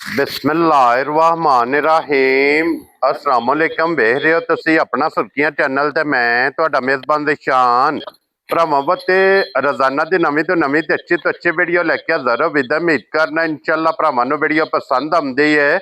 बिस्मिल्लाहिर्रहमानिर्रहीम अस्सलाम वालेकुम। वेख रहे हो तुसी अपना सुर्खियां चैनल ते मैं तुहाडा मेज़बान दिशान भरावां ते रोजाना दी नवीं तो अच्छी वीडियो लैके हाज़र हो। विद उम्मीद करना इंशाअल्लाह भरावां नूं वीडियो पसंद आउंदी है।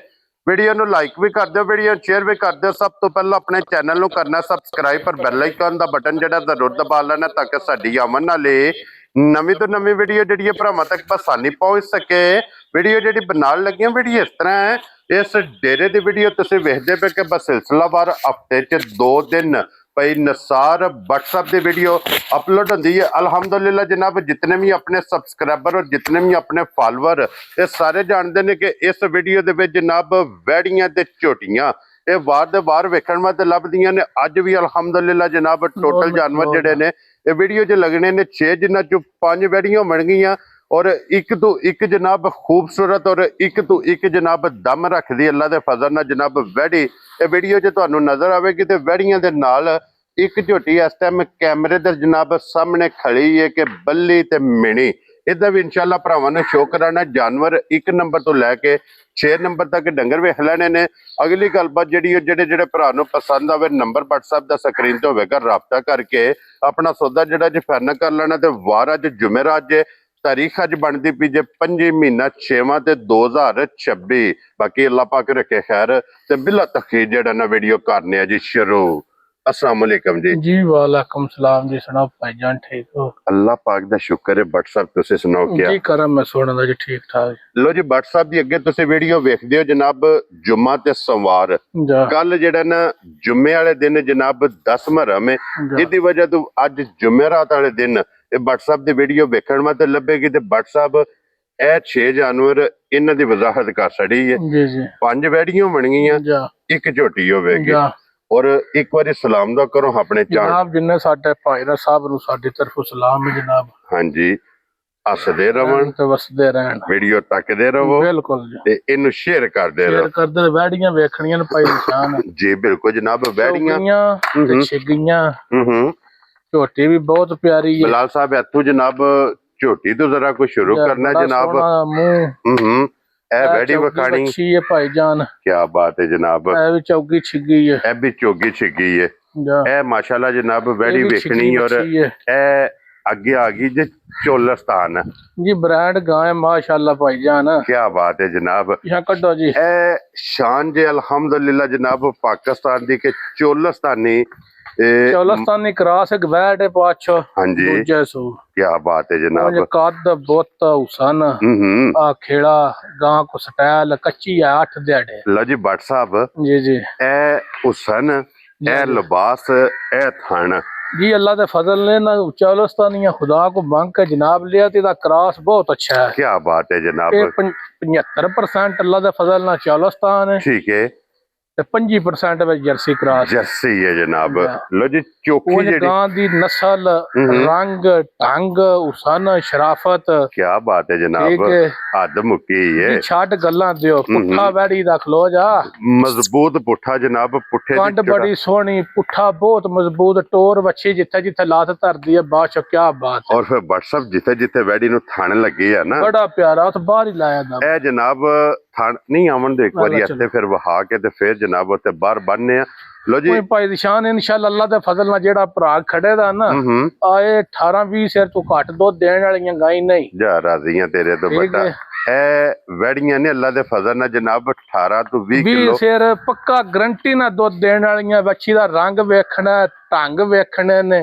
वीडियो नूं लाइक भी कर दो, वीडियो शेयर भी कर दो। सब तो पहले अपने चैनल नूं करना सबसक्राइब पर बैल आइकन दा बटन जिहड़ा जरूर दबा लेना ताकि साडी आवन वाली नवीं तो नवीं वीडियो जिहड़ी भरावां तक आसानी पहुंच सके। वीडियो जिहड़ी बनाउण लगी वीडियो इस तरह है, इस डेरे की वीडियो तुसीं वेखदे पे कि बस सिलसिलावार हफ्ते च 2 दिन भाई नसार व्हाट्सएप की वीडियो अपलोड होती है। अल्हम्दुलिल्लाह जनाब, जितने भी अपने सबसक्राइबर और जितने भी अपने फॉलोअर ये सारे जानते हैं कि इस वीडियो दे विच जनाब वैड़ियां ते झोटियां ये वार दे वार वेखण वास्ते लभदियां ने। अज भी अल्हम्दुलिल्लाह जनाब टोटल जानवर जिहड़े ने ये वीडियो च लगने ने 6, जिन्हां चों 5 वैड़ियां बन गईयां और एक तो एक जनाब खूबसूरत और एक तो एक जनाब दम रखदी अल्लाह दे फजल नाल जनाब वैड़ी ये वीडियो च तुहानूं नजर आवेगी। ते वैड़ियां दे नाल एक झोटी इस टाइम कैमरे दे जनाब सामने खड़ी है कि बल्ली ते मिनी इहदा भी इंशाअल्लाह भरावां ने शो कराना। जानवर 1 नंबर तो लैके 6 नंबर तक डंगर वेख लेने ने। अगली गलबात जिहड़ी जेहड़े जेहड़े भरा नूं पसंद आवे नंबर व्हाट्सएप दा स्क्रीन ते होवेगा, राबता करके अपना सौदा जिहड़ा जी फाइनल कर लेना। ते वार अज जुमेरात जे तारीख अज बनती पी जे 5 महीना 6वां ते 2026। बाकी अल्लाह पाक रखे खैर ते बिला तखीर जेहड़ा ना वीडियो करने जी शुरू। अस्सलाम वालेकुम जी। जी वालेकुम सलाम जी। सुनाओ भाईजान ठीक हो? अल्लाह पाक दा शुक्र है। व्हाट्सएप तुसीं सुनाओ क्या जी करम मैं सुनदा जी ठीक ठाक। लो जी व्हाट्सएप दी अगे तुसीं वीडियो वेखदे हो जनाब जुम्मा ते सोमवार कल जेहड़ा ना जुम्मे वाले दिन जनाब 10 मुहर्रम है। इहदी वजह तो अज जुमेरात वाले दिन व्हाट्सएप की वीडियो वेखण वास्ते लभेगी। ते व्हाट्सएप ए 6 जानवर इन्हां दी वजाहत कर छड़ी है। 5 वैड़ियां बन गईयां, 1 झोटी होवेगी। और एक बार सलाम दा करो अपने जनाब जिन्ने साडे भाईरा साहब नूं साडी तरफों सलाम है जनाब। हाँ जी, हसदे रहन ते वसदे रहन, वीडियो तकदे रहो। बिल्कुल जी, ते इनू शेयर करदे रहो। शेयर करदे वैड़ियां वेखणियां ने भाई निशान जी बिल्कुल जनाब, वैड़ियां ते छिगियां झोटी भी बहुत प्यारी है। बिलाल साहब इत्थों जनाब झोटी तो जरा कुछ शुरू करना है जनाब। मुंह ए वैड़ी वखाणी है भाईजान, क्या बात है जनाब। ए भी चौगी छिगी है, ए भी चौगी छिगी है। ए माशाल्लाह जनाब वैड़ी वेखनी और ए आगे आ गई जे चोलस्तान जी ब्रांड गाय माशाल्लाह भाईजान। क्या बात है जनाब। यहाँ कड्डो जी ए शान जे अल्हम्दुलिल्लाह जनाब पाकिस्तान दी के चोलस्तानी चोलस्तानी क्रॉस एक वैट है पाछो। हाँ जी, दूजे सो क्या बात है जनाब। कद बोत हुसन आ खेड़ा गां को स्टाइल कच्ची है 8 दिहाड़े। लो जी भट्ट साहब जी जी ए हुसन ए लिबास ए थन जी अल्लाह के फजल ने ना चोलस्तानी खुदा को मांग के जनाब लिया तो क्रॉस बहुत अच्छा है। क्या बात है जनाब। 75% अल्लाह के फजल ना चोलस्तान है, ठीक है, 25% जर्सी क्रॉस जर्सी है जनाब। लो जी चोखी गां दी नस्ल रंग ढंग हुसन शराफत क्या बात है जनाब। हद मुक्की है छट गल्लां दियो पुट्ठा वैड़ी दा खलो जा मजबूत पुट्ठा जनाब। पुट्ठे कंड बड़ी सोहनी पुट्ठा बहुत मजबूत टोर वच्छी जिथे जिथे लात धरदी है बादशाह क्या बात है। और फिर व्हाट्सएप जिथे जिथे वैड़ी नु थान लगी है ना बड़ा प्यारा तो बाहर ही लाया दा ए जनाब। थान नहीं आवन दे एक बार इत्थे फिर वहा के ते फिर जनाब उत्ते बाहर बनने। लो जी भाई निशान इंशाअल्लाह अल्लाह दे फजल नाल जेड़ा भरा खड़े दा ना आए 18-20 सिर तो घट दुध देने वालियां गाय नहीं जा राजियां तेरे तो बड़ा ए वैड़ियां ने अल्लाह दे फजल नाल जनाब 18 तो 20 किलो सिर पक्का गारंटी ना दुध देने वालियां। बच्ची दा रंग वेखना ढंग वेखने ने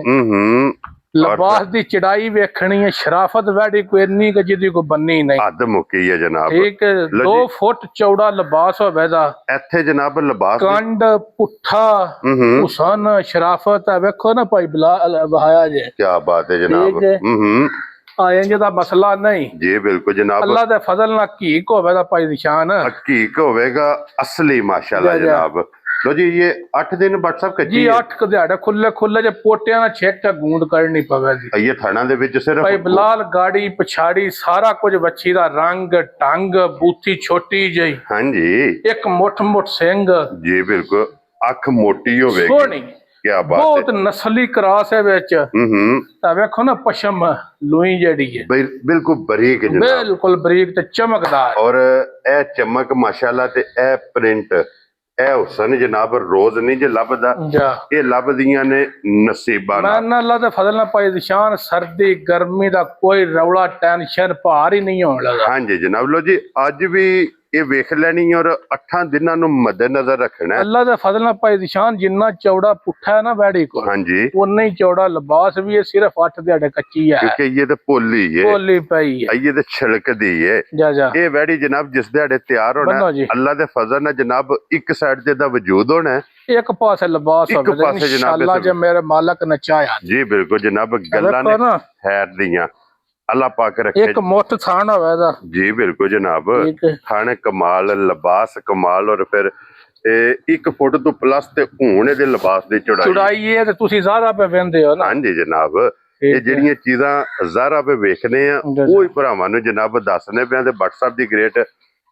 लिबास दी चढ़ाई वेखनी है शराफत वैड़ी कोई नहीं कि जिदी को बन्नी नहीं हद मुक्की है जनाब। ठीक है 2 फुट चौड़ा लिबास होवेगा इत्थे जनाब। लिबास कंड पुट्ठा हुसन शराफत है वेखो ना भाई बिलाल बहाया जे क्या बात है जनाब। आए दा मसला नहीं जी बिल्कुल जनाब। अल्लाह दे फजल ना हकीक होवेगा भाई निशान हकीक होवेगा असली माशाल्लाह जनाब। लो जी ये 8 दिन व्हाट्सएप कच्ची जी 8 दिहाड़े खुले खुले जे पोटियां ना छेक गूंद करनी पवेगी। ये थाना दे विच सिर्फ भाई बिलाल गाड़ी पछाड़ी सारा कुछ बच्ची दा रंग ढंग बूथी छोटी जई। हाँ जी एक मुठ मुठ सिंह जी बिल्कुल अख मोटी होवेगी सोहनी ਕੀ ਬਾਤ ਹੈ। ਬਹੁਤ ਨਸਲੀ ਕਰਾਸ ਹੈ ਵਿੱਚ। ਤਾਂ ਵੇਖੋ ਨਾ ਪਸ਼ਮ ਲੋਈ ਜਿਹੜੀ ਹੈ ਬਿਲਕੁਲ ਬਰੀਕ ਜਨਾਬ, ਬਿਲਕੁਲ ਬਰੀਕ ਤੇ ਚਮਕਦਾਰ। ਔਰ ਇਹ ਚਮਕ ਮਾਸ਼ਾਅੱਲਾ ਤੇ ਇਹ ਪ੍ਰਿੰਟ ਇਹ ਹੁਸਨ ਜਨਾਬ ਰੋਜ਼ ਨਹੀਂ ਜੇ ਲੱਭਦਾ, ਇਹ ਲੱਭਦੀਆਂ ਨੇ ਨਸੀਬਾਂ ਨਾਲ। ਮੈਂ ਅੱਲਾ ਦੇ ਫਜ਼ਲ ਨਾਲ ਭਾਈ ਨਿਸ਼ਾਨ ਸਰਦੀ ਗਰਮੀ ਦਾ ਕੋਈ ਰੌਲਾ ਟੈਨਸ਼ਨ ਭਾਰ ਹੀ ਨਹੀਂ ਹੋਣ ਲੱਗਾ। ਹਾਂਜੀ ਜਨਾਬ, ਲੋ ਜੀ ਅੱਜ ਵੀ ਇਹ ਵੇਖ ਲੈਣੀ ਔਰ 8 ਦਿਨਾਂ ਨੂੰ ਮੱਦੇਨਜ਼ਰ ਰੱਖਣਾ। ਅੱਲਾ ਦੇ ਫਜ਼ਲ ਨਾਲ ਭਾਈ ਨਿਸ਼ਾਨ ਜਿੰਨਾ ਚੌੜਾ ਪੁੱਠਾ ਹੈ ਨਾ ਵੈੜੀ ਕੋਲ, ਹਾਂਜੀ ਉਨਾ ਹੀ ਚੌੜਾ ਲਿਬਾਸ ਵੀ ਹੈ। ਸਿਰਫ 8 ਦਿਹਾੜੇ ਕੱਚੀ ਹੈ ਕਿਉਂਕਿ ਇਹ ਤੇ ਪੋਲੀ ਹੈ, ਪੋਲੀ ਪਈ ਹੈ, ਇਹ ਤੇ ਛਿਲਕਦੀ ਹੈ। ਇਹ ਵੈੜੀ ਜਨਾਬ ਜਿਸ ਦਿਹਾੜੇ ਤਿਆਰ ਹੋਣਾ ਅੱਲਾ ਦੇ ਫਜ਼ਲ ਨਾਲ ਜਨਾਬ ਇੱਕ ਸਾਈਡ ਤੇ ਦਾ ਵਜੂਦ ਹੋਣਾ, ਇੱਕ ਪਾਸੇ ਲਿਬਾਸ ਹੋਵੇ ਇਨਸ਼ਾਅੱਲਾ ਜੇ ਮੇਰੇ ਮਾਲਕ ਨੇ ਚਾਹਿਆ। ਜੀ ਬਿਲਕੁਲ ਜਨਾਬ, ਗੱਲਾਂ ਨੇ ਖੈਰ ਦੀਆਂ ਅੱਲਾ ਪਾਕ ਰੱਖੇ। ਇੱਕ ਮੁੱਠ ਥਾਣ ਹੋਵੇ ਦਾ। ਜੀ ਬਿਲਕੁਲ ਜਨਾਬ, ਥਾਣੇ ਕਮਾਲ, ਲਿਬਾਸ ਕਮਾਲ, ਔਰ ਫਿਰ 1 ਫੁੱਟ ਤੋਂ ਪਲੱਸ ਤੇ ਹੁਣ ਇਹਦੇ ਲਿਬਾਸ ਦੀ ਚੌੜਾਈ ਹੈ ਤੇ ਤੁਸੀਂ ਜ਼ਾਰਾ ਪੇ ਵੇਂਦੇ ਹੋ ਨਾ। ਹਾਂਜੀ ਜਨਾਬ, ਇਹ ਜਿਹੜੀਆਂ ਚੀਜ਼ਾਂ ਜ਼ਾਰਾ ਪੇ ਵੇਖਨੇ ਆ ਉਹ ਹੀ ਭਰਾਵਾਂ ਨੂੰ ਜਨਾਬ ਦੱਸਨੇ ਪਿਆ। ਤੇ WhatsApp ਦੀ ਗ੍ਰੇਟ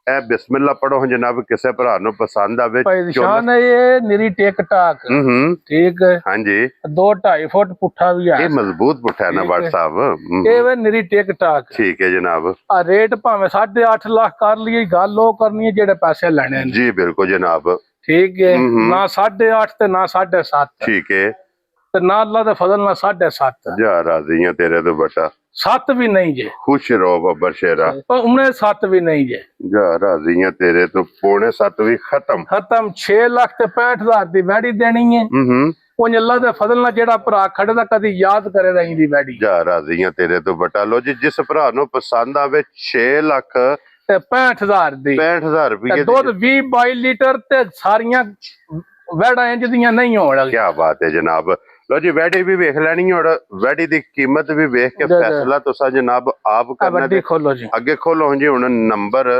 ਇਹ ਬਿਸਮਿਲ੍ਲਾ ਪੜੋ ਜਨਾਬ, ਕਿਸੇ ਭਰਾ ਨੂੰ ਪਸੰਦ ਆਵੇ। ਨਿਸ਼ਾਨ ਇਹ ਨਿਰੀ ਟਿਕ ਟਾਕ ਠੀਕ ਹੈ। ਹਾਂਜੀ 2-2.5 ਫੁੱਟ ਪੁੱਠਾ ਵੀ ਆ, ਇਹ ਮਜ਼ਬੂਤ ਪੁੱਠਾ ਹੈ ਨਾ WhatsApp, ਇਹ ਵੇ ਨਿਰੀ ਟਿਕ ਟਾਕ। ਠੀਕ ਹੈ ਜਨਾਬ, ਆ ਰੇਟ ਭਾਵੇਂ 8.5 ਲੱਖ ਕਰ ਲਈਏ, ਗੱਲ ਉਹ ਕਰਨੀ ਹੈ ਜਿਹੜੇ ਪੈਸੇ ਲੈਣੇ ਨੇ। ਜੀ ਬਿਲਕੁਲ ਜਨਾਬ, ਠੀਕ ਹੈ ਨਾ 8.5 ਤੇ ਨਾ 7.5। ਠੀਕ ਹੈ ਤੇ ਨਾ ਅੱਲਾ ਦੇ ਫਜ਼ਲ ਨਾਲ 7.5। ਜਾ ਰਾਜ਼ੀ ਆ ਤੇਰੇ ਤੋਂ ਬਟਾ। 7 ਵੀ ਨਹੀਂ ਜੇ, ਖੁਸ਼ ਰਹੋ ਬੱਬਰ ਸ਼ੇਰਾ। ਉਹਨੇ 7 ਵੀ ਨਹੀਂ ਜੇ, ਜਾ ਰਾਜ਼ੀ ਆ ਤੇਰੇ ਤੋਂ। 6.25 ਵੀ ਖਤਮ 6 ਲੱਖ ਤੇ 65,000 ਦੀ ਵੈੜੀ ਦੇਣੀ ਹੈ। ਉਹ ਅੱਲਾ ਦੇ ਫਜ਼ਲ ਨਾਲ ਜਿਹੜਾ ਭਰਾ ਖੜਦਾ ਕਦੀ ਯਾਦ ਕਰੇ ਰਹੀ ਦੀ ਵੈੜੀ। ਜਾ ਰਾਜ਼ੀ ਆ ਤੇਰੇ ਤੋਂ ਬਟਾ। ਲੋ ਜੀ ਜਿਸ ਭਰਾ ਨੂੰ ਪਸੰਦ ਆਵੇ 6 ਲੱਖ ਤੇ 65,000 ਦੀ, 65,000 ਰੁਪਏ ਦੁੱਧ 20-22 ਲੀਟਰ ਤੇ ਸਾਰੀਆਂ ਵੈੜਾਂ ਇੰਜ ਦੀਆਂ ਨਹੀਂ ਹੋਣ ਲੱਗੀਆਂ। ਕੀ ਬਾਤ ਹੈ ਜਨਾਬ। ਲੋ ਜੀ ਵੈੜੀ ਵੀ ਵੇਖ ਲੈਣੀ ਔਰ ਵੈੜੀ ਦੀ ਕੀਮਤ ਵੀ ਵੇਖ ਕੇ ਫੈਸਲਾ ਤੁਸੀਂ ਜਨਾਬ ਆਪ ਕਰਨਾ। ਖੋਲੋ ਜੀ, ਅੱਗੇ ਖੋਲੋ ਜੀ। ਹੁਣ ਨੰਬਰ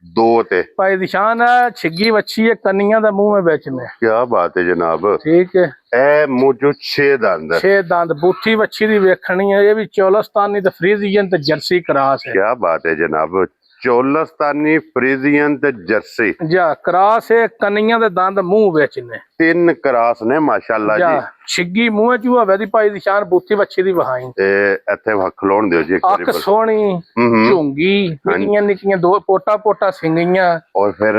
2 ਤੇ ਭਾਈ ਨਿਸ਼ਾਨ ਹੈ ਛਿੱਗੀ ਵੱਛੀ ਹੈ, ਕੰਨੀਆਂ ਦਾ ਮੂੰਹ ਵਿੱਚ ਨੇ। ਕੀ ਬਾਤ ਹੈ ਜਨਾਬ। ਠੀਕ ਹੈ, ਇਹ ਮੂੰਹ ਚੋਂ 6 ਦੰਦ, 6 ਦੰਦ ਬੂਥੀ ਵੱਛੀ ਦੀ ਵੇਖਣੀ ਹੈ। ਇਹ ਵੀ ਚੋਲਸਤਾਨੀ ਤੇ ਫਰੀਜ਼ੀਅਨ ਤੇ ਜਰਸੀ ਕਰਾਸ ਹੈ। ਕੀ ਬਾਤ ਹੈ ਜਨਾਬ, ਚੋਲਸਤਾਨੀ, ਫਰੀਜ਼ੀਅਨ ਤੇ ਜਰਸੀ ਜਾ ਕਰਾਸ ਹੈ। ਕੰਨੀਆਂ ਦੇ ਦੰਦ ਮੂੰਹ ਵਿੱਚ ਨੇ, 3 ਕਰਾਸ ਨੇ ਮਾਸ਼ਾਅੱਲਾ ਜੀ। ਛਿੱਗੀ ਮੂੰਹ ਚ ਹੋਵੇ ਦੀ ਭਾਈ ਨਿਸ਼ਾਨ ਬੂਥੀ ਵੱਛੀ ਦੀ ਵਹਾਈ ਤੇ ਇੱਥੇ ਖਲੋਣ ਦਿਓ ਜੀ। ਅੱਖ ਸੋਹਣੀ, ਝੁੰਗੀ, ਨਿੱਕੀਆਂ ਨਿੱਕੀਆਂ 2 ਪੋਟਾ ਸਿੰਗੀਆਂ। ਔਰ ਫਿਰ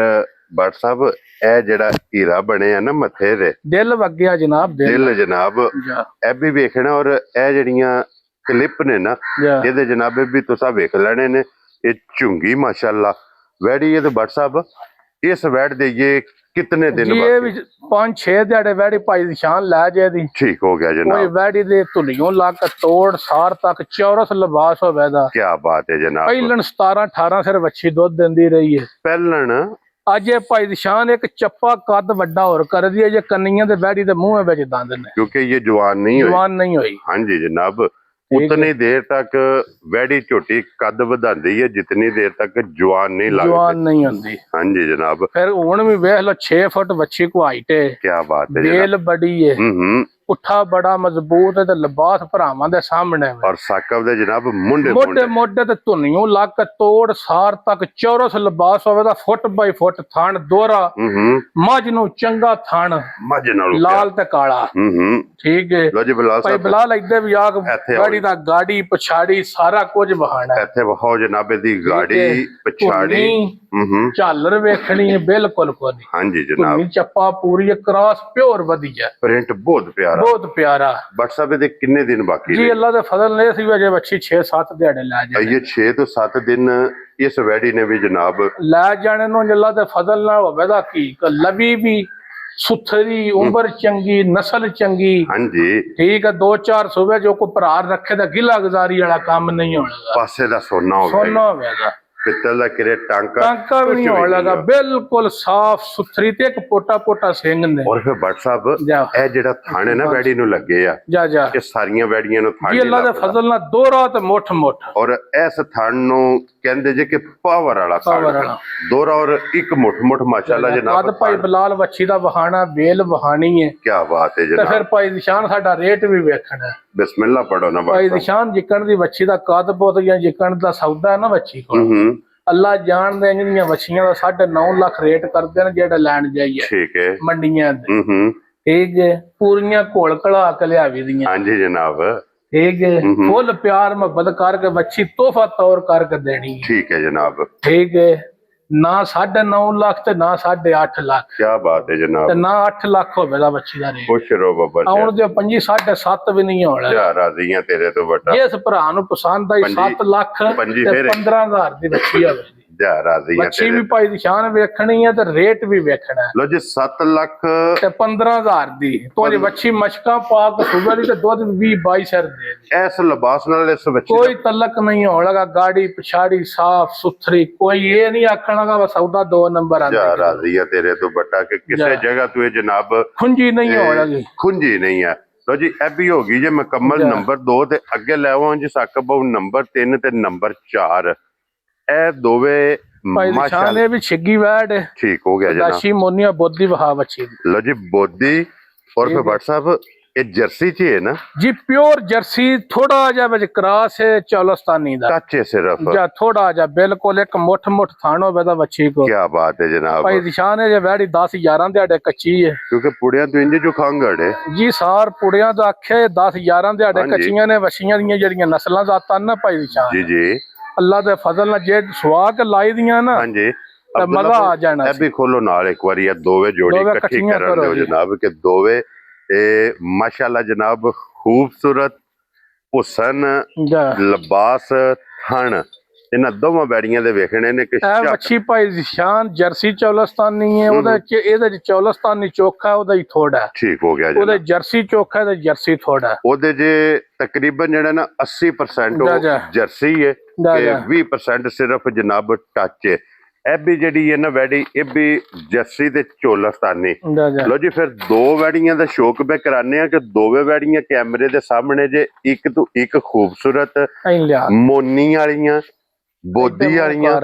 ਬੱਟ ਸਾਹਿਬ ਇਹ ਜਿਹੜਾ ਹੀਰਾ ਬਣਿਆ ਨਾ ਮੱਥੇ ਦੇ, ਦਿਲ ਵਗਿਆ ਜਨਾਬ, ਦਿਲ ਜਨਾਬ ਇਹ ਵੀ ਵੇਖਣਾ। ਔਰ ਇਹ ਜਿਹੜੀਆਂ ਕਲਿੱਪ ਨੇ ਨਾ ਇਹਦੇ ਜਨਾਬ ਵੀ ਤੁਸੀਂ ਵੇਖ ਲੈਣੇ ਨੇ। ਇਹ ਝੁੰਗੀ ਮਾਸ਼ਾਅੱਲਾ ਵੈੜੀ ਹੈ। ਤੇ ਬੱਟ ਸਾਹਿਬ ਇਸ ਵੈੜ ਦੇਈਏ ਕਿਤਨੇ ਦਿਨ ਬਾਅਦ? ਇਹ ਵੀ 5-6 ਦਿਹਾੜੇ ਵੈੜੀ ਭਾਈ ਨਿਸ਼ਾਨ ਲੈ ਜੇ ਦੀ। ਠੀਕ ਹੋ ਗਿਆ ਜਨਾਬ। ਕੋਈ ਵੈੜੀ ਦੇ ਧੁਲੀਓਂ ਲੱਕ ਤੋੜ ਸਾਰ ਤੱਕ ਚੌਰਸ ਲਿਬਾਸ ਹੋਵੇ ਦਾ। ਕੀ ਬਾਤ ਹੈ ਜਨਾਬ। ਪਹਿਲਣ 17-18 ਸਿਰ ਵੱਛੀ ਦੁੱਧ ਦਿੰਦੀ ਰਹੀ ਹੈ। ਪਹਿਲਣ ਅੱਜ ਇਹ ਭਾਈ ਨਿਸ਼ਾਨ ਇੱਕ ਚੱਪਾ ਕੱਦ ਵੱਡਾ ਹੋਰ ਕਰਦੀ ਹੈ ਜੇ ਕੰਨੀਆਂ ਦੇ ਵੈੜੀ ਦੇ ਮੂੰਹ ਵਿੱਚ ਦੰਦ ਨੇ, ਕਿਉਂਕਿ ਇਹ ਜਵਾਨ ਨਹੀਂ ਹੋਈ। ਹਾਂਜੀ ਜਨਾਬ, ਉਤਨੀ ਦੇਰ ਤੱਕ ਵੈੜੀ ਝੋਟੀ ਕੱਦ ਵਧਾਉਂਦੀ ਹੈ ਜਿਤਨੀ ਦੇਰ ਤੱਕ ਜਵਾਨ ਨਹੀਂ ਹੁੰਦੀ। ਹਾਂਜੀ ਜਨਾਬ, ਫਿਰ ਹੁਣ ਵੀ ਵੇਖ ਲੋ 6 ਫੁੱਟ ਵੱਛੀ ਕੋ ਹਾਈਟ ਹੈ। ਕੀ ਬਾਤ ਹੈ, ਬੇਲ ਬੜੀ ਹੈ, ਪੁੱਠਾ ਬੜਾ ਮਜ਼ਬੂਤ ਹੈ ਤੇ ਲਿਬਾਸ ਭਰਾਵਾਂ ਦੇ ਸਾਹਮਣੇ ਔਰ ਸਾਕਬ ਦੇ ਜਨਾਬ ਮੋਢੇ ਤੇ ਧੁਨੀਓਂ ਲੱਕ ਤੋੜ ਸਾਰ ਤੱਕ ਚੌਰਸ ਲਿਬਾਸ ਹੋਵੇ ਦਾ। ਫੁੱਟ ਬਾਈ ਫੁੱਟ ਥਣ ਦੋਹਰਾ, ਮੱਝ ਨੂੰ ਚੰਗਾ ਥਣ, ਮੱਝ ਨਾਲ ਲਾਲ ਤੇ ਕਾਲਾ। ਠੀਕ ਹੈ, ਲੋ ਜੀ ਭਾਈ ਬਲਾਲ ਇੱਧਰ ਵੀ ਆ ਗਾੜੀ ਦਾ ਗਾੜੀ ਪਛਾੜੀ ਸਾਰਾ ਕੁਝ ਵਹਾਣਾ। ਇੱਥੇ ਵਹਾਓ ਜਨਾਬੇ ਦੀ ਗਾੜੀ ਪਛਾੜੀ, ਝਾਲਰ ਵੇਖਣੀ ਹੈ ਬਿਲਕੁਲ ਕੋਈ। ਹਾਂਜੀ ਜਨਾਬ, ਚੱਪਾ ਪੂਰੀ ਕਰਾਸ ਪਿਓਰ ਵਧੀਆ, ਪ੍ਰਿੰਟ ਬਹੁਤ ਪਿਆਰਾ। WhatsApp ਦੇ ਕਿੰਨੇ ਦਿਨ ਬਾਕੀ ਜੀ? ਅੱਲਾ ਦੇ ਫਜ਼ਲ ਨੇ ਸੀ ਵਜੇ ਬੱਚੀ 6-7 ਦਿਹਾੜੇ ਲੈ ਜਾਏ। ਇਹ 6 ਤੋਂ 7 ਦਿਨ ਇਸ ਵੈੜੀ ਨੇ ਵੀ ਜਨਾਬ ਲੈ ਜਾਣੇ ਨੂੰ। ਅੱਲਾ ਦੇ ਫਜ਼ਲ ਨਾਲ ਹੋਵੇ ਦਾ ਕੀ ਲਵੀ ਵੀ ਸੁਥਰੀ, ਉਮਰ ਚੰਗੀ, ਨਸਲ ਚੰਗੀ। ਹਾਂਜੀ ਠੀਕ ਹੈ, 2-4 ਸੂਬੇ ਜੋ ਕੋ ਭਰਾ ਰੱਖੇ ਤਾਂ ਗਿਲਾ ਗੁਜ਼ਾਰੀ ਵਾਲਾ ਕੰਮ ਨਹੀਂ ਹੋਣਾ। ਪਾਸੇ ਦਾ ਸੋਨਾ ਹੋਵੇਗਾ, ਪਿੱਤਲ ਦਾ ਕਿਰੇ ਟਾਂਕਾ ਵੀ ਨਹੀਂ ਹੋਣ ਲੱਗਾ। ਬਿਲਕੁਲ ਸਾਫ ਸੁਥਰੀ ਤੇ ਇੱਕ ਪੋਟਾ ਸਿੰਘ ਨੇ। ਔਰ ਫਿਰ ਬੱਟ ਸਾਹਿਬ ਇਹ ਜਿਹੜਾ ਥਾਣੇ ਨਾ ਵੈੜੀ ਨੂੰ ਲੱਗੇ ਆ, ਇਹ ਸਾਰੀਆਂ ਵੈੜੀਆਂ ਨੂੰ ਥਾਣੇ ਅੱਲਾ ਦੇ ਫਜ਼ਲ ਨਾਲ ਦੋਹਰਾ ਤੇ ਮੁੱਠ। ਔਰ ਇਸ ਥਣ ਨੂੰ ਕਹਿੰਦੇ ਜੇ ਕਿ ਪਾਵਰ ਵਾਲਾ ਦੋਹਰਾ ਔਰ ਇੱਕ ਮੁੱਠ ਮਾਸ਼ਾਅੱਲਾ ਜਨਾਬ। ਅੱਜ ਭਾਈ ਬਲਾਲ ਵੱਛੀ ਦਾ ਵਹਾਣਾ ਬੇਲ ਵਹਾਣੀ ਹੈ। ਕੀ ਬਾਤ ਹੈ ਜਨਾਬ। ਤੇ ਫਿਰ ਭਾਈ ਨਿਸ਼ਾਨ ਸਾਡਾ ਰੇਟ ਵੀ ਵੇਖਣਾ। ਬਿਸਮਿਲ੍ਲਾ ਪੜੋ ਨਾ ਭਾਈ ਨਿਸ਼ਾਨ। ਜਿੱਕਣ ਦੀ ਵੱਛੀ ਦਾ ਕੱਦ ਬਹੁਤ ਜਾਂ ਜਿੱਕਣ ਦਾ ਸੌਦਾ ਹੈ ਨਾ ਵੱਛੀ ਕੋਲ, ਅੱਲਾ ਜਾਣਦੇ ਜਿਹੜੀਆਂ ਵੱਛੀਆਂ ਦਾ 9.5 ਲੱਖ ਰੇਟ ਕਰਦੇ ਨੇ ਜਿਹੜੇ ਲੈਣ ਜਾਈਏ। ਠੀਕ ਹੈ, ਮੰਡੀਆਂ ਦੇ ठीक है पूरियां घोल घला के लियावी दियां हाँ जी जनाब, ठीक है फुल प्यार मोहब्बत करके बच्ची तोहफा तौर करके देनी है ठीक है जनाब, ठीक है ना 9.5 लाख ते ना 8.5 लाख क्या बात है ते जनाब, ना 8 लाख होवेगा बच्ची दा रेट खुश रहो बाबा जी। आउण दे 5 7.5 भी नहीं होना जा राजी हां तेरे तो बटा, जिस भरा नूं पसंद आई 7 लाख पंजी ते फेरे। 15,000 दी बच्ची होवे जा राजी हां बच्ची तेरे भी भाई दी शान वेखनी है ते रेट भी वेखना है लो जी 7 लाख ते 15,000 दी तो जे बच्ची मशका पा के सुबह दी ते दुध 20-22 सर दे दी इस लिबास नाल इस बच्ची कोई तलक नहीं होने लगा गाड़ी पिछाड़ी साफ सुथरी कोई ये नहीं आखना का सौदा 2 नंबर जा आंदा राजी है तेरे तो बटा कि किसी जा। जगह तू ये जनाब खुंजी नहीं होने लगी खुंजी नहीं है। लो जी ए भी होगी जे मुकम्मल जा। नंबर 2 ते अगे लेवो जी साकब नंबर 3 ते नंबर 4 ए दोवे भाई निशान माशाल्लाह है भी छिग्गी वैड है ठीक हो गया जनाब। दाशी मोनिया बोदी वहा बच्ची दी। लो जी बोदी और फिर भट्ट साहब ये जर्सी ची है ना जी प्योर जर्सी थोड़ा जा बज क्रॉस है चौलस्तानी दा कच्चे सिर्फ, जा थोड़ा जा बिल्कुल एक मुठ मुठ थानो बेदा बच्ची को क्या बात है जनाब, भाई निशान है जे वैडी 10-11 दिहाड़े कच्ची है क्योंकि पुड़िया तो इंज जो खांगड़ है जी सार पुड़िया तो आखे 10-11 दिहाड़े हाँ जी। कच्चियां ने वछियां दियां जड़ियां नस्लां जातां ना भाई निशान जी जी अल्लाह दे फजल नाल जे सुहा के लाई दियां ना हाँ जी। ते मजा आ जाना ए भी खोलो नाल एक बार ये दोवे जोड़ी दोवे इकट्ठी कट्ठियां कर करो दो जी। जनाब के दोवे माशाल्लाह जनाब खूबसूरत हुसन जा लिबास थन इन्हां दोवां बैड़ियां दे वेखणे ने कि ਇਹ शक ਮੱਛੀ ਭਾਈ ਦੀ ਸ਼ਾਨ ਜਰਸੀ ਚੌਲਸਤਾਨੀ ਹੈ ਉਹਦੇ ਚ ਇਹਦੇ ਚ ਚੌਲਸਤਾਨੀ ਚੋਖਾ ਉਹਦਾ ਹੀ ਥੋੜਾ ठीक हो गया ਉਹਦੇ जनाब। ਜਰਸੀ ਚੋਖਾ ਤੇ ਜਰਸੀ ਥੋੜਾ ਉਹਦੇ ਜੇ ਤਕਰੀਬਨ ਜਿਹੜਾ ਨਾ 80% ਜਾ ਉਹ ਜਾ। ਜਰਸੀ ਹੈ ਜਾ ਤੇ ਜਾ। 20% ਸਿਰਫ ਜਨਾਬ ਟੱਚ ਹੈ। ਇਹ ਵੀ ਜਿਹੜੀ ਹੈ ਨਾ ਵੈੜੀ ਇਹ ਵੀ ਜਰਸੀ ਤੇ ਚੋਲਸਤਾਨੀ। ਜਾ ਜਾ ਲੋ ਜੀ ਫਿਰ ਦੋ ਵੈੜੀਆਂ ਦਾ ਸ਼ੌਕ ਬੇ ਕਰਾਨੇ ਆ ਕਿ ਦੋਵੇਂ ਵੈੜੀਆਂ ਕੈਮਰੇ ਦੇ ਸਾਹਮਣੇ ਜੇ ਇੱਕ ਤੋਂ ਇੱਕ ਖੂਬਸੂਰਤ ਐਂ ਲਿਆ ਮੋਨੀ ਵਾਲੀਆਂ ਬੋਦੀ ਵਾਲੀਆਂ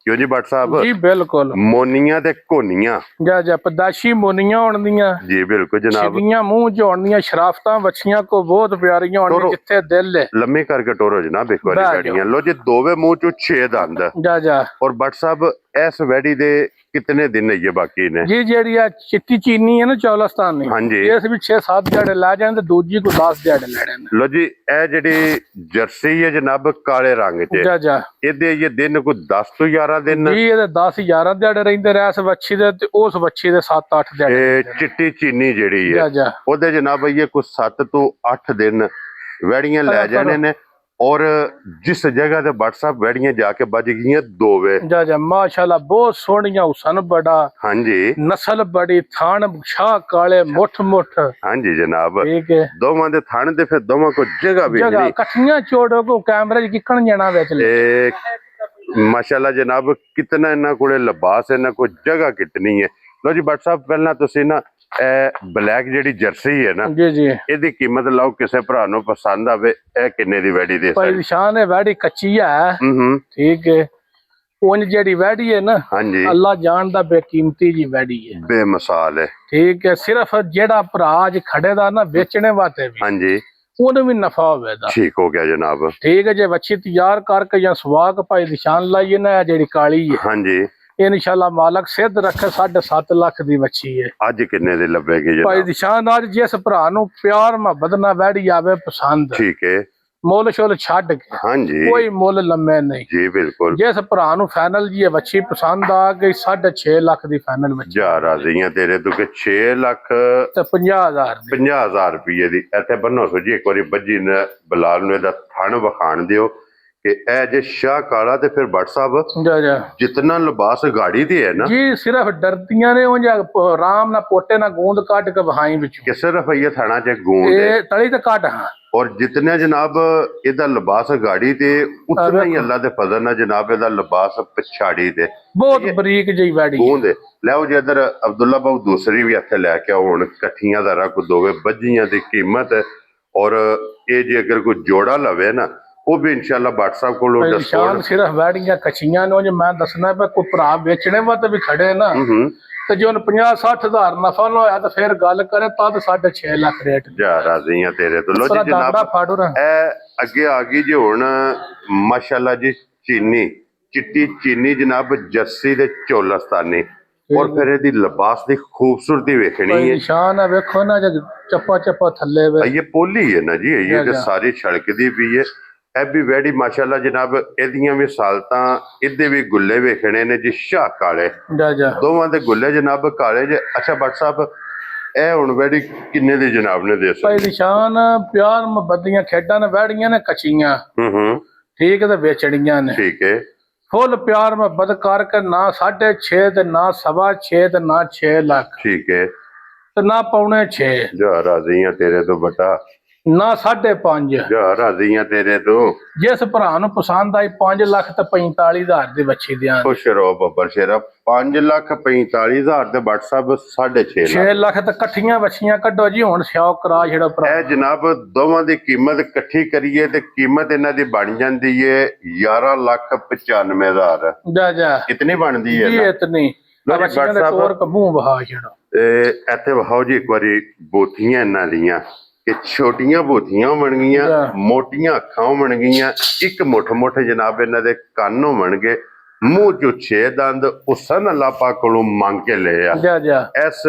ਕਿਉਂ ਜੀ ਭੱਟ ਸਾਹਿਬ ਜੀ ਬਿਲਕੁਲ ਮੋਨੀਆਂ ਤੇ ਕੋਨੀਆਂ ਜਾ ਜਾ ਪਦਾਸ਼ੀ ਮੋਨੀਆਂ ਹੋਣ ਦੀਆਂ ਜੀ ਬਿਲਕੁਲ ਜਨਾਬ। ਛਿਗੀਆਂ ਮੂੰਹ ਚ ਹੋਣ ਦੀਆਂ ਸ਼ਰਾਫਤਾਂ ਵੱਛੀਆਂ ਕੋ ਬਹੁਤ ਪਿਆਰੀਆਂ ਹੋਣੀਆਂ ਟੋਰੋ। ਜਿੱਥੇ ਦਿਲ ਹੈ ਲੰਮੇ ਕਰਕੇ ਟੋਰੋ ਜਨਾਬ ਇੱਕ ਵਾਰੀ ਬਹਿ ਜਾਓ। ਵੈੜੀਆਂ ਲੋ ਜੀ ਦੋਵੇਂ ਮੂੰਹ ਚੋਂ 6 ਦੰਦ ਜਾ ਜਾ और भट्ट साहब इस वैडी दे कितने दिन है ये बाकी ने? ਜੀ ਜਿਹੜੀ ਆ ਚਿੱਟੀ ਚੀਨੀ ਹੈ ਨਾ ਚੌਲਸਤਾਨੀ ਹਾਂਜੀ। ਇਸ ਵੀ 6-7 ਦਿਹਾੜੇ ਲੈ ਜਾਣ ਤੇ ਦੂਜੀ ਕੋ 10 ਦਿਹਾੜੇ ਲੈਣੇ ਨੇ लो जी ए जड़ी जर्सी है जनाब काले रंग च ਜਾ ਜਾ ਇਹਦੇ ये दिन को 10 ਤੋਂ 11 दिन ਜੀ ਇਹਦੇ 10-11 ਦਿਹਾੜੇ ਰਹਿੰਦੇ ਰਹੇ ਇਸ ਵੱਛੀ ਦੇ ਤੇ ਉਸ ਵੱਛੀ ਦੇ 7-8 ਦਿਹਾੜੇ ਇਹ ਚਿੱਟੀ ਚੀਨੀ ਜਿਹੜੀ ਜਾ ਹੈ ਜਾ ਉਹਦੇ ਜਨਾਬ ਇਹ ਕੁਝ 7 ਤੋਂ 8 ਦਿਨ ਵੈੜੀਆਂ ਲੈ ਜਾਣੇ ਨੇ ਔਰ ਜਿਸ ਜਗ੍ਹਾ ਤੇ ਭੱਟ ਸਾਹਿਬ ਵੈੜੀਆਂ ਜਾ ਕੇ ਵੱਜ ਗਈਆਂ ਦੋਵੇਂ ਜਾ ਜਾ ਮਾਸ਼ਾਅੱਲਾ ਬਹੁਤ ਸੋਹਣੀਆਂ ਹੁਸਨ ਬੜਾ ਹਾਂਜੀ ਨਸਲ ਬੜੀ ਥਾਣ ਸ਼ਾਹ ਕਾਲੇ ਮੁੱਠ ਮੁੱਠ ਹਾਂਜੀ ਜਨਾਬ ਠੀਕ ਹੈ ਦੋਵਾਂ ਦੇ ਥਣ ਦੇ ਫਿਰ ਦੋਵਾਂ ਕੋ ਜਗ੍ਹਾ ਵੀ ਜਗ੍ਹਾ ਨਹੀਂ ਇਕੱਠੀਆਂ ਚੋੜੋ ਕੋ ਕੈਮਰੇ 'ਚ ਕਿੱਕਣ ਜਾਣਾ ਵਿੱਚ ਲੈ ਮਾਸ਼ਾਅੱਲਾ ਜਨਾਬ ਕਿਤਨਾ ਇਹਨਾਂ ਕੋਲੇ ਲਿਬਾਸ ਇਹਨਾਂ ਕੋ ਜਗ੍ਹਾ ਕਿਤਨੀ ਹੈ। ਲੋ ਜੀ ਭੱਟ ਸਾਹਿਬ ਪਹਿਲਾਂ ਤੁਸੀਂ ਨਾ ਬਲੈਕ ਜਿਹੜੀ ਜਰਸੀ ਹੈ ਨਾ ਜੀ ਜੀ ਇਹਦੀ ਕੀਮਤ ਲਾਓ ਕਿਸੇ ਭਰਾ ਨੂੰ ਪਸੰਦ ਆਵੇ ਇਹ ਕਿੰਨੇ ਦੀ ਵੈੜੀ ਦੇ ਭਾਈ ਨਿਸ਼ਾਨ ਹੈ ਵੈੜੀ ਕੱਚੀ ਹੈ ਹੂੰ ਠੀਕ ਹੈ ਉਂਝ ਜਿਹੜੀ ਵੈੜੀ ਹੈ ਨਾ ਹਾਂਜੀ ਅੱਲਾ ਜਾਣਦਾ ਬੇਕੀਮਤੀ ਜੀ ਵੈੜੀ ਹੈ ਬੇਮਿਸਾਲ ਹੈ ਠੀਕ ਹੈ ਸਿਰਫ ਜਿਹੜਾ ਭਰਾ ਅੱਜ ਖੜੇ ਦਾ ਨਾ ਵੇਚਣੇ ਵਾਸਤੇ ਵੀ ਹਾਂਜੀ ਉਹਨੂੰ ਵੀ ਨਫਾ ਹੋਵੇਗਾ ਠੀਕ ਹੋ ਗਿਆ ਜਨਾਬ ਠੀਕ ਹੈ ਜੇ ਵੱਛੀ ਤਿਆਰ ਕਰਕੇ ਜਾਂ ਸਵਾਕ ਭਾਈ ਨਿਸ਼ਾਨ ਲਾਈਏ ਨਾ ਇਹ ਜਿਹੜੀ ਕਾਲੀ ਹੈ ਹਾਂਜੀ ਇਹ ਇਨਸ਼ਾਅੱਲਾ ਮਾਲਕ ਸਿੱਧ ਰੱਖੇ 7.5 ਲੱਖ ਦੀ ਵੱਛੀ ਹੈ ਅੱਜ ਕਿੰਨੇ ਦੇ ਲੱਭੇਗੀ ਭਾਈ ਜਨਾਬ ਨਿਸ਼ਾਨ ਅੱਜ ਜਿਸ ਭਰਾ ਨੂੰ ਪਿਆਰ ਮੁਹੱਬਤ ਨਾਲ ਵੈੜੀ ਆਵੇ ਪਸੰਦ ਠੀਕ ਹੈ ਮੁੱਲ ਛੁੱਲ ਛੱਡ ਕੇ ਹਾਂਜੀ ਕੋਈ ਮੁੱਲ ਲੰਮੇ ਨਹੀਂ ਜੀ ਬਿਲਕੁਲ ਜਿਸ ਭਰਾ ਨੂੰ ਫਾਈਨਲ ਜੀ ਇਹ ਵੱਛੀ ਪਸੰਦ ਆ ਗਈ 6.5 ਲੱਖ ਦੀ ਫਾਈਨਲ ਵੱਛੀ ਜਾ ਰਾਜ਼ੀਆਂ ਤੇਰੇ ਤੋਂ ਕਿ 6 ਲੱਖ ਤੇ 50,000 ਦੀ 50,000 ਰੁਪਏ ਦੀ ਇੱਥੇ ਬੰਨੋ ਸੋ ਜੀ ਇੱਕ ਵਾਰੀ ਬੱਜੀ ਨੇ ਬਲਾਲ ਨੂੰ ਇਹਦਾ ਥਣ ਵਿਖਾਣ ਦਿਓ ਕਿ ਇਹ ਜੇ ਸ਼ਾਹ ਕਾਲਾ ਤੇ ਫਿਰ ਭੱਟ ਸਾਹਿਬ ਜਾ ਜਾ ਜਿਤਨਾ ਲਿਬਾਸ ਗਾੜੀ ਦੀ ਹੈ ਨਾ ਜੀ ਸਿਰਫ ਡਰਦੀਆਂ ਨੇ ਉਹ ਜਾਂ ਆਰਾਮ ਨਾਲ ਪੋਟੇ ਨਾਲ ਗੂੰਦ ਕੱਢ ਕੇ ਵਹਾਈ ਵਿੱਚੋਂ ਕਿਸੇ ਰਫਈਆ ਥਾਣਾ ਚ ਗੂੰਦ ਹੈ ਇਹ ਤਲੀ ਤੇ ਕੱਢ ਹਾਂ ਔਰ ਜਿਤਨੇ ਜਨਾਬ ਇਹਦਾ ਲਿਬਾਸ ਗਾੜੀ ਤੇ ਉਤਨਾ ਹੀ ਅੱਲਾ ਦੇ ਫਜ਼ਲ ਨਾਲ ਜਨਾਬ ਇਹਦਾ ਲਿਬਾਸ ਪਛਾੜੀ ਤੇ ਬਹੁਤ ਬਰੀਕ ਜਿਹੀ ਵੈੜੀ ਗੂੰਦ ਲਿਆਓ ਜੀ ਇਧਰ ਅਬਦੁੱਲਾ ਬਾਬੂ ਦੂਸਰੀ ਵੀ ਇੱਥੇ ਲੈ ਕੇ ਆਓ ਹੁਣ ਇਕੱਠੀਆਂ ਦਾ ਰੱਖ ਦੋਵੇਂ ਬੱਜੀਆਂ ਦੀ ਕੀਮਤ ਔਰ ਇਹ ਜੇ ਅਗਰ ਕੋਈ ਜੋੜਾ ਲਵੇ ਨਾ ਉਹ ਵੀ ਇਨਸ਼ਾਅੱਲਾ ਭੱਟ ਸਾਹਿਬ ਕੋਲੋਂ ਨਿਸ਼ਾਨ ਸਿਰਫ ਵੈੜੀਆਂ ਕੱਚੀਆਂ ਨੇ ਮੈਂ ਦੱਸਣਾ ਪਿਆ ਕੋਈ ਭਰਾ ਵੇਚਣੇ ਵਾਸਤੇ ਵੀ ਖੜੇ ਨਾ ਤੇ ਜੇ ਉਹਨੂੰ 50-60 ਹਜ਼ਾਰ ਨਫਾ ਨਾ ਹੋਇਆ ਤਾਂ ਫਿਰ ਗੱਲ ਕਰੇ ਤਾਂ 6.5 ਲੱਖ ਰੇਟ ਜਾ ਰਾਜ਼ੀਆਂ ਤੇਰੇ ਤੋਂ ਲੋ ਜੀ ਜਨਾਬ ਫਾੜੂ ਨਾ ਇਹ ਅੱਗੇ ਆ ਗਈ ਜੀ ਹੁਣ ਮਾਸ਼ਾਅੱਲਾ ਜੀ ਚੀਨੀ ਚਿੱਟੀ ਚੀਨੀ ਜਨਾਬ ਜੱਸੀ ਦੇ ਚੋਲਸਤਾਨੀ ਔਰ ਫਿਰ ਇਹਦੀ ਲਿਬਾਸ ਦੀ ਖੂਬਸੂਰਤੀ ਵੇਖਣੀ ਭਾਈ ਹੈ। ਨਿਸ਼ਾਨ ਹੈ ਵੇਖੋ ਨਾ, ਜੇ ਚੱਪਾ ਚੱਪਾ ਥੱਲੇ ਵੇ ਇਹ ਪੋਲੀ ਹੈ ਨਾ ਜੀ, ਇਹ ਤੇ ਸਾਰੀ ਛੜਕਦੀ ਵੀ ਹੈ। ਇਹ ਵੀ ਵੈੜੀ ਮਾਸ਼ਾਅੱਲਾ ਜਨਾਬ, ਇਹਦੀਆਂ ਵੀ ਸਾਲਤਾਂ, ਇਹਦੇ ਵੀ ਗੁੱਲੇ ਵੇਖਣੇ ਨੇ ਜੀ, ਸ਼ਾਹ ਕਾਲੇ ਦੋਵਾਂ ਦੇ ਗੁੱਲੇ ਜਨਾਬ ਕਾਲੇ ਜੇ। ਅੱਛਾ ਬੱਟ ਸਾਹਿਬ, ਇਹ ਹੁਣ ਵੈੜੀ ਕਿੰਨੇ ਦੀ ਜਨਾਬ ਨੇ ਦੇ ਭਾਈ ਨਿਸ਼ਾਨ? ਪਿਆਰ ਮੁਹੱਬਤ ਦੀਆਂ ਖੇਡਾਂ ਨੇ, ਵੈੜੀਆਂ ਨੇ ਕੱਚੀਆਂ, ਠੀਕ ਹੈ, ਤੇ ਵੇਚਣੀਆਂ ਨੇ, ਠੀਕ ਹੈ। ਫੁੱਲ ਪਿਆਰ ਮੁਹੱਬਤ ਕਰਕੇ ਨਾ 6.5 ਤੇ ਨਾ 6.5 ਤੇ ਨਾ 6 ਲੱਖ, ਠੀਕ ਹੈ, ਤੇ ਨਾ 5.5 ਜਾ ਰਾਜ਼ੀ ਆ ਤੇਰੇ ਤੋਂ ਬਟਾ, ਨਾ 5.5 ਜਾ ਰਾਜ਼ੀ ਆ ਤੇਰੇ ਤੋਂ। ਜਿਸ ਭਰਾ ਨੂੰ ਪਸੰਦ ਆਈ 5,45,000 ਦੀ ਵੱਛੀ ਦਿਆਂ। ਖੁਸ਼ ਰਹੋ ਬੱਬਰ ਸ਼ੇਰਾ, 5,45,000 ਦੇ ਬੱਟ ਸਾਹਿਬ 6.5 6 ਲੱਖ ਤੇ ਇਕੱਠੀਆਂ ਵੱਛੀਆਂ ਕੱਢੋ ਜੀ, ਹੁਣ ਸ਼ੌਕ ਕਰਾ ਛੜੋ ਭਰਾ। ਇਹ ਜਨਾਬ ਦੋਵਾਂ ਦੀ ਕੀਮਤ ਇਕੱਠੀ ਕਰੀਏ ਤੇ ਕੀਮਤ ਇਹਨਾਂ ਦੀ ਬਣ ਜਾਂਦੀ ਹੈ 11,95,000। ਜਾ ਜਾ ਇਤਨੀ ਬਣਦੀ ਹੈ ਜੀ, ਇਤਨੀ ਵੱਛੀਆਂ ਦੇ ਤੋਰ ਕਬੂ ਵਹਾ ਛੜੋ। ਤੇ ਇੱਥੇ ਵਹਾਓ ਜੀ ਇੱਕ ਵਾਰੀ ਬੋਥੀਆਂ ਇਹਨਾਂ ਦੀਆਂ, ਕਿ ਛੋਟੀਆਂ ਬੋਥੀਆਂ ਹੋਣਗੀਆਂ, ਮੋਟੀਆਂ ਅੱਖਾਂ ਹੋਣਗੀਆਂ, ਇੱਕ ਮੁੱਠ ਮੁੱਠ ਜਨਾਬ ਇਹਨਾਂ ਦੇ ਕੰਨ ਹੋਣਗੇ, ਮੂੰਹ ਚੋਂ 6 ਦੰਦ ਹੁਸਨ ਅੱਲਾਹ ਪਾਕ ਕੋਲੋਂ ਮੰਗ ਕੇ ਲਏ ਆ ਜਾ ਜਾ ਇਸ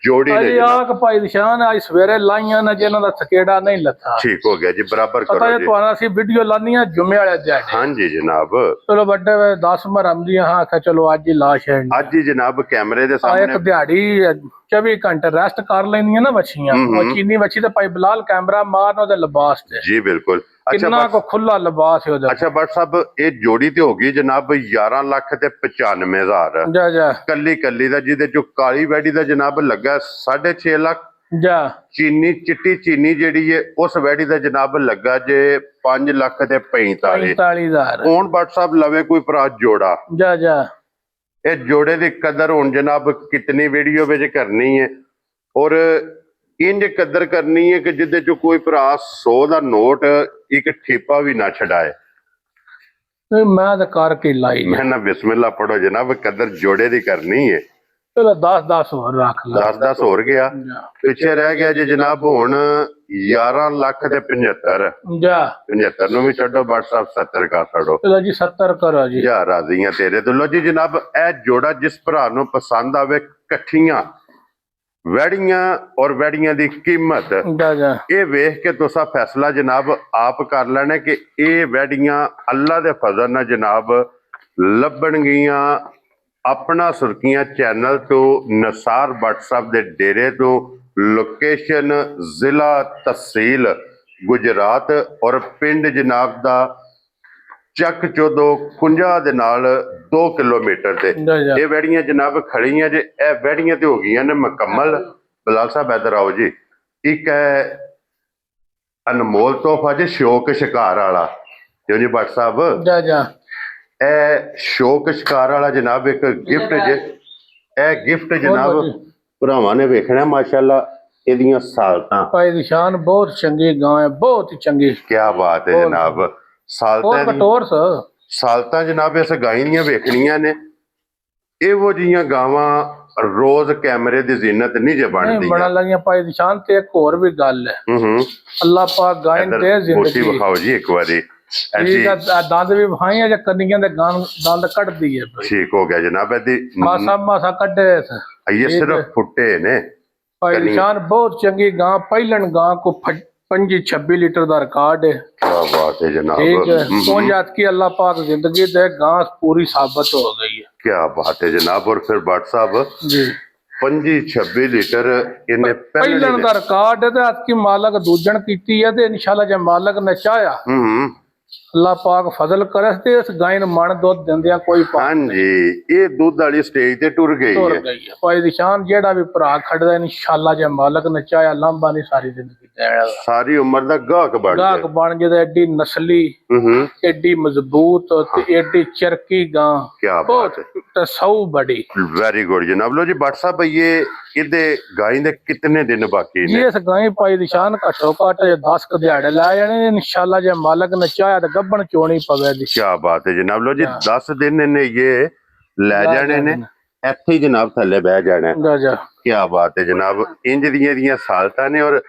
ਜੋੜੀ ਨੇ। ਆਕ ਭਾਈ ਨਿਸ਼ਾਨ ਅੱਜ ਸਵੇਰੇ ਲਾਈਆਂ ਨੇ, ਜਿਹਨਾਂ ਦਾ ਥਕੇੜਾ ਨਹੀਂ ਲੱਥਾ। ਠੀਕ ਹੋ ਗਿਆ ਜੀ, ਬਰਾਬਰ ਕਰੋ ਪਤਾ ਜੀ। ਤੁਹਾਨੂੰ ਅਸੀਂ ਵੀਡੀਓ ਲਾਨੀਆਂ ਜੁਮੇ ਵਾਲੇ ਦਿਹਾੜੇ। ਹਾਂਜੀ ਜਨਾਬ, ਚਲੋ ਵੱਡੇ 10 ਮਰਮਦੀਆਂ, ਹਾਂ ਆਖਿਆ ਚਲੋ ਅੱਜ ਹੀ ਲਾ ਛੱਡ, ਅੱਜ ਹੀ ਜਨਾਬ ਕੈਮਰੇ ਦੇ ਸਾਹਮਣੇ ਇੱਕ ਦਿਹਾੜੀ 24 ਘੰਟੇ ਰੈਸਟ ਕਰ ਲੈਂਦੀਆਂ ਨਾ ਵੱਛੀਆਂ। ਉਹ ਚੀਨੀ ਵੱਛੀ ਤੇ ਭਾਈ ਬਲਾਲ ਕੈਮਰਾ ਮਾਰਨ ਉਹਦੇ ਲਿਬਾਸ ਤੇ ਜੀ, ਬਿਲਕੁਲ। ਕਿੰਨਾ ਕੋ ਖੁੱਲਾ ਲਿਬਾਸ ਹੈ ਉਹਦਾ। ਅੱਛਾ ਬੱਟ ਸਾਹਿਬ, ਇਹ ਜੋੜੀ ਤੇ ਹੋ ਗਈ ਜਨਾਬ 11,95,000। ਜਾ ਜਾ ਕੱਲੀ ਕੱਲੀ ਦਾ, ਜਿਹਦੇ ਚੋਂ ਕਾਲੀ ਵੈੜੀ ਦਾ ਜਨਾਬ ਲੱਗਾ 6.5 ਲੱਖ। ਜਾ ਚੀਨੀ ਚਿੱਟੀ ਚੀਨੀ ਜਿਹੜੀ ਹੈ ਉਸ ਵੈੜੀ ਦਾ ਜਨਾਬ ਲੱਗਾ ਜੇ 5,45,000। ਹੁਣ ਬੱਟ ਸਾਹਿਬ ਲਵੇ ਕੋਈ ਭਰਾ ਜੋੜਾ, ਜਾ ਜਾ ਇਹ ਜੋੜੇ ਦੀ ਕਦਰ ਹੁਣ ਜਨਾਬ ਕਿਤਨੀ ਵੀਡੀਓ ਵਿੱਚ ਕਰਨੀ ਹੈ, ਔਰ ਇੰਜ ਕਦਰ ਕਰਨੀ ਹੈ ਕਿ ਜਿਹਦੇ ਚੋਂ ਕੋਈ ਭਰਾ 100 ਦਾ ਨੋਟ ਇੱਕ ਠੇਪਾ ਵੀ ਨਾ ਛਡਾਏ। ਮੈਂ ਤਾਂ ਕਰਕੇ ਲਾਈ, ਮੈਂ ਨਾ ਬਿਸਮਿਲ੍ਲਾ ਪੜੋ ਜਨਾਬ, ਕਦਰ ਜੋੜੇ ਦੀ ਕਰਨੀ ਹੈ। ਚਲੋ 10 ਹੋਰ ਰੱਖ ਲਾ, 10 ਹੋਰ ਗਿਆ, ਪਿੱਛੇ ਰਹਿ ਗਿਆ ਜੀ ਜਨਾਬ ਹੁਣ 11,75,000। ਜਾ 75 ਨੂੰ ਵੀ ਛੱਡੋ ਬੱਟ ਸਾਹਿਬ, 70 ਕਾ ਛੱਡੋ। ਚਲੋ ਜੀ 70 ਕਰੋ ਜੀ। ਜਾ ਰਾਜ਼ੀਆਂ ਤੇਰੇ ਤੋਂ। ਲੋ ਜੀ ਜਨਾਬ, ਇਹ ਜੋੜਾ ਜਿਸ ਭਰਾ ਨੂੰ ਪਸੰਦ ਆਵੇ, ਇਕੱਠੀਆਂ ਵੈੜੀਆਂ ਔਰ ਵੈੜੀਆਂ ਦੀ ਕੀਮਤ ਇਹ ਵੇਖ ਕੇ ਤੁਸੀਂ ਫੈਸਲਾ ਜਨਾਬ ਆਪ ਕਰ ਲੈਣਾ ਕਿ ਇਹ ਵੈੜੀਆਂ ਅੱਲਾ ਦੇ ਫਜ਼ਲ ਨਾਲ ਜਨਾਬ ਲੱਭਣਗੀਆਂ ਆਪਣਾ ਸੁਰਖੀਆਂ ਚੈਨਲ ਤੋਂ, ਨਸਾਰ ਬੱਟ ਸਾਹਿਬ ਦੇ ਡੇਰੇ ਤੋਂ। ਲੋਕੇਸ਼ਨ ਜ਼ਿਲ੍ਹਾ ਤਹਿਸੀਲ ਗੁਜਰਾਤ ਔਰ ਪਿੰਡ ਜਨਾਬ ਦਾ ਚੱਕ ਚੋਦੋ ਕੁੰਜਾ ਦੇ ਨਾਲ 2 ਕਿਲੋਮੀਟਰ ਤੇ ਇਹ ਵੈੜੀਆਂ ਜਨਾਬ ਖੜੀਆਂ ਜੇ। ਇਹ ਵੈੜੀਆਂ ਤੇ ਹੋ ਗਈਆਂ ਨੇ ਮੁਕੰਮਲ। ਬਲਾਲ ਸਾਹਿਬ ਇੱਧਰ ਆਓ ਜੀ। ਇੱਕ ਹੈ ਅਨਮੋਲ ਤੋਹਫਾ ਜੀ, ਸ਼ੌਕ ਸ਼ਿਕਾਰ ਵਾਲਾ, ਜੋ ਜੀ ਬੱਟ ਸਾਹਿਬ ਜਾ ਜਾ ਇਹ ਸ਼ੌਕ ਸ਼ਿਕਾਰ ਵਾਲਾ ਜਨਾਬ ਇੱਕ ਗਿਫਟ ਜੇ। ਇਹ ਗਿਫਟ ਜਨਾਬ ਭਰਾਵਾਂ ਨੇ ਵੇਖਣਾ ਮਾਸ਼ਾਅੱਲਾ। ਇਹਦੀਆਂ ਸਾਲਤਾਂ ਭਾਈ ਨਿਸ਼ਾਨ ਬਹੁਤ ਚੰਗੀ ਗਾਂ ਹੈ, ਬਹੁਤ ਹੀ ਚੰਗੀ। ਕੀ ਬਾਤ ਹੈ ਜਨਾਬ। ਸਾਲਤਾਂ ਜਨਾਬ ਇਸ ਗਾਂ ਦੀਆਂ ਵੇਖਣੀਆਂ ਨੇ। ਇਹੋ ਜਿਹੀਆਂ ਗਾਵਾਂ ਰੋਜ਼ ਕੈਮਰੇ ਦੀ ਜ਼ੀਨਤ ਨਹੀਂ ਜੇ ਬਣਦੀਆਂ, ਬਣਾ ਲੱਗੀਆਂ ਭਾਈ ਨਿਸ਼ਾਨ। ਤੇ ਇੱਕ ਹੋਰ ਵੀ ਗੱਲ ਹੈ, ਅੱਲਾਹ ਪਾਕ ਗਾਂ ਦੇ ਜ਼ਿੰਦਗੀ ਵਿਖਾਓ ਜੀ ਇੱਕ ਵਾਰੀ। ਦੰਦ ਵੀ ਵਿਖਾਈਆਂ ਜਾਂ ਕੰਨੀਆਂ ਦੇ ਦੰਦ ਕੱਢਦੀ ਹੈ। ਠੀਕ ਹੋ ਗਿਆ ਜਨਾਬ। ਇਹਦੀ ਮਾਸਾ ਕੱਢੇ, ਇਹ ਸਿਰਫ ਫੁੱਟੇ ਨੇ ਭਾਈ ਨਿਸ਼ਾਨ। ਬਹੁਤ ਚੰਗੀ ਗਾਂ, ਪਹਿਲਣ ਗਾਂ ਕੋ 25-26 ਲੀਟਰ ਦਾ ਰਿਕਾਰਡ ਹੈ। क्या बात है जनाब। ठीक की अल्लाह पाक जिंदगी दे गां पूरी साबित हो गई है। क्या बात है जनाब। और फिर भट्ट साहब जी 25-26 लीटर इन्हें पहले का रिकॉर्ड है ते आज की मालक दूजन कीती है ते इंशाल्लाह जे मालक ने चाहा अल्लाह पाक फजल करे ते इस गाय ਨੂੰ ਮਣ ਦੁੱਧ ਦਿੰਦਿਆਂ ਕੋਈ ਹਾਂਜੀ ਇਹ ਦੁੱਧ ਵਾਲੀ ਸਟੇਜ ਤੇ ਟੁਰ ਗਈ ਹੈ ਭਾਈ ਨਿਸ਼ਾਨ। ਜਿਹੜਾ ਵੀ ਭਰਾ ਖੜਦਾ ਇਨਸ਼ਾਅੱਲਾ ਜੇ ਮਾਲਕ ਨੇ ਚਾਹਿਆ ਲਾਂਬਾ ਨਹੀਂ ਸਾਰੀ ਜ਼ਿੰਦਗੀ ਦੇਣਾ, ਸਾਰੀ ਉਮਰ ਦਾ ਗਾਹਕ ਬਣ ਜੇ। ਐਡੀ ਨਸਲੀ, ਐਡੀ ਮਜ਼ਬੂਤ ਤੇ ਐਡੀ ਚਰਕੀ ਗਾਂ। ਕੀ ਬਾਤ ਹੈ। ਤਸਊ ਬੜੀ ਵੈਰੀ ਗੁੱਡ ਜਨਾਬ। ਲੋ ਜੀ ਬੱਟ ਸਾਹਿਬ ਇਹਦੇ ਗਾਂ ਦੇ ਕਿੰਨੇ ਦਿਨ ਬਾਕੀ ਨੇ? ਇਸ ਗਾਂ ਭਾਈ ਨਿਸ਼ਾਨ ਘੱਟੋ ਘੱਟ 10 ਕੁ ਦਿਹਾੜੇ ਲੈ ਜਾਣੇ ਇਨਸ਼ਾਅੱਲਾ ਜੇ ਮਾਲਕ ਨੇ ਚਾਹਿਆ ਤਾਂ ਗੱਭਣ ਚੋਣੀ ਪਵੇ ਦੀ। ਕੀ ਬਾਤ ਹੈ ਜਨਾਬ। ਲੋ ਜੀ 10 ਦਿਨ ਇਹਨੇ ਇਹ ਲੈ ਜਾਣੇ ਨੇ, ਇੱਥੇ ਹੀ ਜਨਾਬ ਥੱਲੇ ਬਹਿ ਜਾਣਾ। ਕੀ ਬਾਤ ਹੈ ਜਨਾਬ। ਇੰਜ ਦੀਆਂ ਸਾਲਤਾਂ ਨੇ। ਔਰ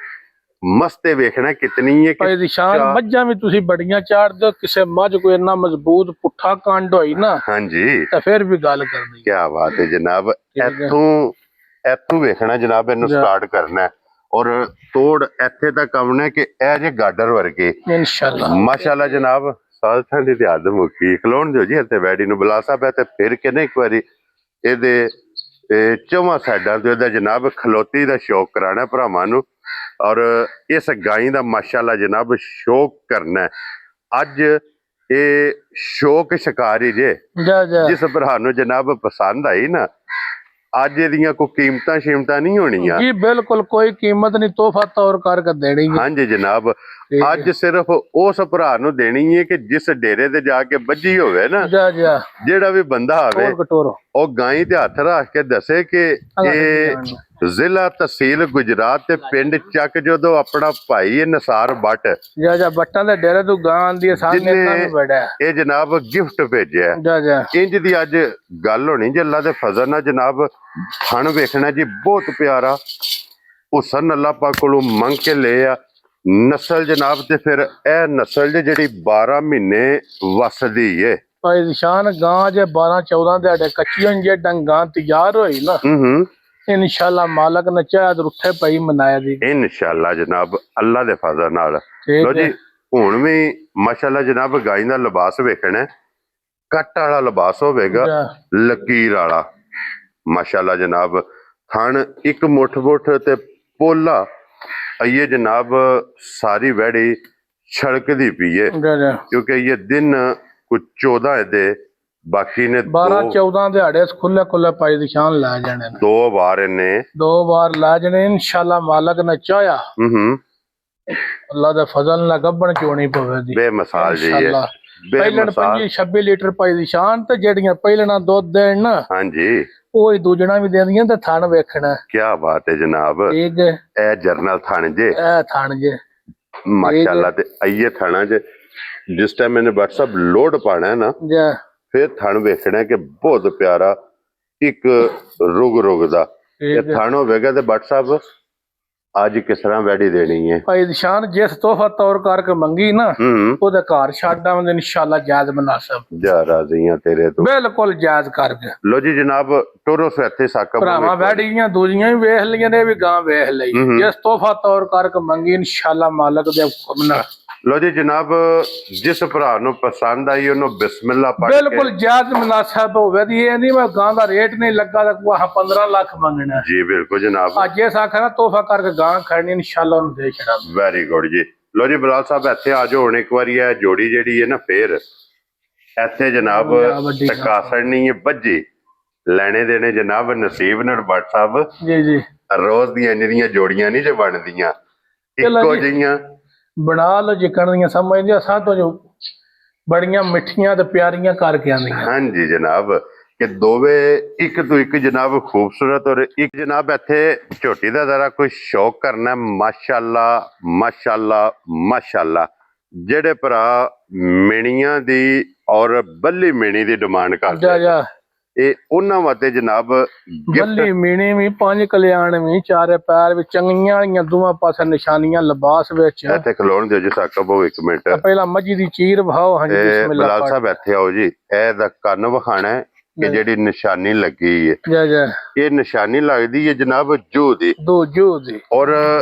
ਮਸਤੇ ਵੇਖਣਾ ਕਿਤਨੀ ਹੈ ਭਾਈ ਦੀ ਸ਼ਾਨ ਮੱਝਾਂ ਵੀ ਤੁਸੀਂ ਬੜੀਆਂ ਚਾੜਦੇ ਹੋ, ਕਿਸੇ ਮੱਝ ਕੋਈ ਇੰਨਾ ਮਜ਼ਬੂਤ ਪੁੱਠਾ ਕੰਡ ਹੋਈ ਨਾ ਹਾਂਜੀ ਤਾਂ ਫਿਰ ਵੀ ਗੱਲ ਕਰਨੀ। ਕੀ ਬਾਤ ਹੈ ਜਨਾਬ। ਇੱਥੋਂ ਵੇਖਣਾ ਜਨਾਬ, ਇਹਨੂੰ ਸਟਾਰਟ ਕਰਨਾ ਹੈ ਔਰ ਤੋੜ ਇੱਥੇ ਤੱਕ ਆਉਣਾ ਕਿ ਇਹ ਜੇ ਗਾਡਰ ਵਰਗੇ ਇਨਸ਼ਾਅੱਲਾ ਮਾਸ਼ਾਅੱਲਾ ਜਨਾਬ। ਸਾਲਥਾਂ ਦੀ ਆਦ ਮੁੱਕੀ ਖਲੋਣ ਦਿਓ ਜੀ ਇੱਥੇ ਵੈਡੀ ਨੂੰ ਬੁਲਾ ਸਾਹਿਬ ਹੈ ਤੇ ਫਿਰ ਕਿਨੇ ਇੱਕ ਵਾਰੀ ਇਹਦੇ ਚੌਵਾਂ ਸਾਈਡਾਂ ਤੇ ਉਹਦਾ ਜਨਾਬ ਖਲੋਤੀ ਦਾ ਸ਼ੌਕ ਕਰਾਣਾ ਭਰਾਵਾਂ ਨੂੰ ਔਰ ਇਸ ਗਾਈ ਦਾ ਮਾਸ਼ਾਅੱਲਾ ਜਨਾਬ ਸ਼ੌਕ ਕਰਨਾ। ਅੱਜ ਇਹ ਸ਼ੌਕ ਸ਼ਿਕਾਰੀ ਜੇ ਜਿਸ ਭਰਾ ਨੂੰ ਜਨਾਬ ਪਸੰਦ ਆਈ ਨਾ, ਅੱਜ ਇਹਦੀਆਂ ਕੋਈ ਕੀਮਤਾਂ ਸ਼ੀਮਤਾਂ ਨਹੀਂ ਹੋਣੀਆਂ ਜੀ, ਬਿਲਕੁਲ ਕੋਈ ਕੀਮਤ ਨਹੀਂ, ਤੋਹਫਾ ਤੌਰ ਕਰਕੇ ਦੇਣੀ ਹੈ। ਹਾਂਜੀ ਜਨਾਬ, ਅੱਜ ਸਿਰਫ ਉਸ ਭਰਾ ਨੂੰ ਦੇਣੀ ਹੈ ਕਿ ਜਿਸ ਡੇਰੇ ਤੇ ਜਾ ਕੇ ਬੱਝੀ ਹੋਵੇ ਨਾ, ਜਿਹੜਾ ਵੀ ਬੰਦਾ ਆਵੇ ਉਹ ਗਾਈ ਤੇ ਹੱਥ ਰੱਖ ਕੇ ਦੱਸੇ ਕਿ ਇਹ ਜ਼ਿਲ੍ਹਾ ਤਹਿਸੀਲ ਗੁਜਰਾਤ ਤੇ ਪਿੰਡ ਚੱਕ ਜਦੋਂ ਆਪਣਾ ਭਾਈ ਨਿਸਾਰ ਬੱਟ ਬੱਟਾਂ ਦੇ ਡੇਰੇ ਤੋਂ ਗਾਂ ਆਂਦੀ ਹੈ ਸਾਹਮਣੇ ਬੜਾ ਇਹ ਜਨਾਬ ਗਿਫਟ ਭੇਜਿਆ। ਇੰਜ ਦੀ ਅੱਜ ਗੱਲ ਹੋਣੀ ਜੇ ਅੱਲਾ ਦੇ ਫਜ਼ਲ ਨਾਲ ਜਨਾਬ। ਥਣ ਵੇਖਣਾ ਜੀ ਬਹੁਤ ਪਿਆਰਾ, ਹੁਸਨ ਅੱਲਾ ਪਾਕ ਕੋਲੋਂ ਮੰਗ ਕੇ ਲੈ ਆ ਨਸਲ ਜਨਾਬ। ਤੇ ਫਿਰ ਇਹ ਨਸਲ ਜਿਹੜੀ 12 ਮਹੀਨੇ ਵਸਦੀ ਏ ਭਾਈ ਨਿਸ਼ਾਨ। ਗਾਂ ਜੇ 12-14 ਦਿਹਾੜੇ ਕੱਚੀਆਂ ਜੇ ਡੰਗਾਂ ਤਿਆਰ ਹੋਈ ਨਾ, ਇਨਸ਼ਾਅੱਲਾ ਮਾਲਕ ਨੇ ਚਾਹਿਆ ਤੇ ਉੱਥੇ ਪਈ ਮਨਾਇਆ ਦੀ ਇਨਸ਼ਾਅੱਲਾ ਜਨਾਬ ਅੱਲਾ ਦੇ ਫਜ਼ਲ ਨਾਲ। ਲੋ ਜੀ ਹੁਣ ਵੀ ਮਾਸ਼ਾਅੱਲਾ ਜਨਾਬ ਗਾਈ ਦਾ ਲਿਬਾਸ ਵੇਖਣਾ, ਕੱਟ ਵਾਲਾ ਲਿਬਾਸ ਹੋਵੇਗਾ, ਲਕੀਰ ਵਾਲਾ ਮਾਸ਼ਾਅੱਲਾ ਜਨਾਬ। ਥਣ ਇੱਕ ਮੁੱਠ ਤੇ ਪੋਲਾ ਇਹ ਜਨਾਬ ਸਾਰੀ ਵੈੜੀ ਛੜਕਦੀ ਪਈਏ ਕਿਉਂਕਿ ਇਹ ਦਿਨ ਕੁਝ 14 ਦੇ ਬਾਕੀ ਨੇ 12-14 ਦਿਹਾੜੇ ਖੁੱਲੇ ਪਾਈ ਦੀ ਸ਼ਾਨ ਲੈ ਜਾਣੇ ਨੇ। 2 ਵਾਰ ਇਹਨੇ 2 ਵਾਰ ਲੈ ਜਾਣੇ ਇਨਸ਼ਾਅੱਲਾ ਮਾਲਕ ਨੇ ਚਾਹਿਆ। ਅੱਲਾ ਦੇ ਫਜ਼ਲ ਨਾਲ ਗੱਬਣ ਚੋਣੀ ਪਵੇਗੀ ਬੇਮਿਸਾਲ ਜੀ। ਪਹਿਲਣ 25-26 ਲੀਟਰ ਪਾਈ ਦੀ ਸ਼ਾਨ ਤੇ ਜਿਹੜੀਆਂ ਪਹਿਲਣਾ ਦੁੱਧ ਦੇਣ ਨਾ, ਹਾਂਜੀ ਉਹ ਹੀ ਦੂਜਣਾ ਵੀ ਦੇਂਦੀਆਂ ਤੇ ਥਣ ਵੇਖਣਾ। ਕੀ ਬਾਤ ਹੈ ਜਨਾਬ। ਇਹ ਜਰਨਲ ਥਣ ਜੇ, ਇਹ ਥਣ ਜੇ ਮਾਸ਼ਾਅੱਲਾ। ਤੇ ਆਈਏ ਥਣਾ ਜੇ ਜਿਸ ਟਾਈਮ ਮੈंने WhatsApp ਲੋਡ ਪਾਣਾ ਹੈ ਨਾ, ਫਿਰ ਥਣ ਵੇਖਣਾ ਕਿ ਬਹੁਤ ਪਿਆਰਾ ਇੱਕ ਰੁਗ ਦਾ ਇਹ ਥਣ ਹੋਵੇਗਾ। ਤੇ WhatsApp ਅੱਜ ਕਿਸ ਤਰ੍ਹਾਂ ਵੈਡੀ ਦੇਣੀ ਹੈ ਭਾਈ ਨਿਸ਼ਾਨ। ਜਿਸ ਤੋਹਫਾ ਤੌਰ ਕਰਕੇ ਮੰਗੀ ਨਾ ਉਹਦੇ ਘਰ ਛੱਡ ਆਵਾਂਗੇ ਇਨਸ਼ਾਅੱਲਾ। ਜਾਇਜ਼ ਮੁਨਾਸਬ ਜਾ ਰਾਜ਼ੀਆਂ ਤੇਰੇ ਤੋਂ, ਬਿਲਕੁਲ ਜਾਇਜ਼ ਕਰਕੇ। ਲੋ ਜੀ ਜਨਾਬ ਟੋਰੋ ਇੱਥੇ ਸਾਕਾ ਭਰਾਵਾਂ ਵੈਡੀਆਂ ਦੂਜੀਆਂ ਵੀ ਵੇਖ ਲਈਆਂ ਨੇ, ਵੀ ਗਾਂ ਵੇਖ ਲਈ। ਜਿਸ ਤੋਹਫਾ ਤੌਰ ਕਰਕੇ ਮੰਗੀ ਇਨਸ਼ਾਅੱਲਾ ਮਾਲਕ ਦੇ ਹੁਕਮ ਨਾਲ। ਲੋ ਜੀ ਜਨਾਬ ਜਿਸ ਭਰਾ ਨੂੰ ਪਸੰਦ ਆਈ ਉਹਨੂੰ ਬਿਸਮਿਲ੍ਲਾ ਪੜ੍ਹ ਕੇ ਬਿਲਕੁਲ ਜਾਇਜ਼ ਮੁਨਾਸਬ ਹੋਵੇ ਦੀ। ਇਹ ਨਹੀਂ ਮੈਂ ਗਾਂ ਦਾ ਰੇਟ ਨਹੀਂ ਲੱਗਾ ਤਾਂ 15 ਲੱਖ ਮੰਗਣਾ ਜੀ। ਬਿਲਕੁਲ ਜਨਾਬ। ਅੱਜ ਇਹ ਸਾਖਾ ਤੋਹਫਾ ਕਰਕੇ ਗਾਂ ਖੜਨੀ ਇਨਸ਼ਾਅੱਲਾ ਉਹਨੂੰ ਦੇ ਛੜਾ। ਵੈਰੀ ਗੁੱਡ ਜੀ। ਲੋ ਜੀ ਬਲਾਲ ਸਾਹਿਬ ਇੱਥੇ ਆ ਜਾਓ ਹੁਣ ਇੱਕ ਵਾਰੀ। ਇਹ ਜੋੜੀ ਜਿਹੜੀ ਹੈ ਨਾ ਫੇਰ ਇੱਥੇ ਜਨਾਬ ਟਕਾਸਣੀ ਹੈ ਬੱਜੀ ਲੈਣੇ ਦੇਣੇ ਜਨਾਬ ਨਸੀਬ ਨਾਲ ਬੱਟ ਸਾਹਿਬ ਜੀ। ਰੋਜ਼ ਦੀਆਂ ਇੰਨੀਆਂ ਜੋੜੀਆਂ ਨਹੀਂ ਜੇ ਬਣਦੀਆਂ ਇੱਕੋ ਜਿਹੀਆਂ। ਬਣਾ ਲੋ ਜਿਕਣ ਦੀਆਂ ਸਮਝਦੀਆਂ ਸਾਤੋਂ ਜੋ ਬੜੀਆਂ ਮਿੱਠੀਆਂ ਤੇ ਪਿਆਰੀਆਂ ਕਰਕੇ ਆਂਦੀਆਂ। ਹਾਂਜੀ ਜਨਾਬ ਕਿ ਦੋਵੇਂ ਇੱਕ ਤੋਂ ਇੱਕ ਜਨਾਬ ਖੂਬਸੂਰਤ। ਔਰ ਇੱਕ ਜਨਾਬ ਇੱਥੇ ਝੋਟੀ ਦਾ ਜ਼ਰਾ ਕੋਈ ਸ਼ੌਕ ਕਰਨਾ ਮਾਸ਼ਾਅੱਲਾ ਮਾਸ਼ਾਅੱਲਾ ਮਾਸ਼ਾਅੱਲਾ। ਜਿਹੜੇ ਭਰਾ ਮੇਣੀਆਂ ਦੀ ਔਰ ਬੱਲੀ ਮੇਣੀ ਦੀ ਡਿਮਾਂਡ ਕਰਦੇ ਇਹ ਉਹਨਾਂ ਵਾਸਤੇ ਜਨਾਬ ਬੱਲੀ ਮੀਣੀ ਵੀ 5 ਕਲਿਆਣ ਵੀ 4 ਪੈਰ ਵਿੱਚ ਚੰਗੀਆਂ ਵਾਲੀਆਂ ਦੋਵਾਂ ਪਾਸੇ ਨਿਸ਼ਾਨੀਆਂ ਲਿਬਾਸ ਵਿੱਚ। ਇੱਥੇ ਖਲੋਣ ਦਿਓ ਜੀ ਸਾਕਬ 1 ਮਿੰਟ ਪਹਿਲਾਂ ਮੱਝੀ ਦੀ ਚੀਰ ਵਹਾਓ। ਹਾਂਜੀ ਬਿਸਮਿਲ੍ਲਾ ਬਲਾਲ ਸਾਹਿਬ ਇੱਥੇ ਆਓ ਜੀ। ਇਹਦਾ ਕੰਨ ਵਿਖਾਣਾ ਕਿ ਜਿਹੜੀ ਨਿਸ਼ਾਨੀ ਲੱਗੀ ਹੈ ਇਹ ਨਿਸ਼ਾਨੀ ਲੱਗਦੀ ਹੈ ਜਨਾਬ ਜੂ ਦੀ ਔਰ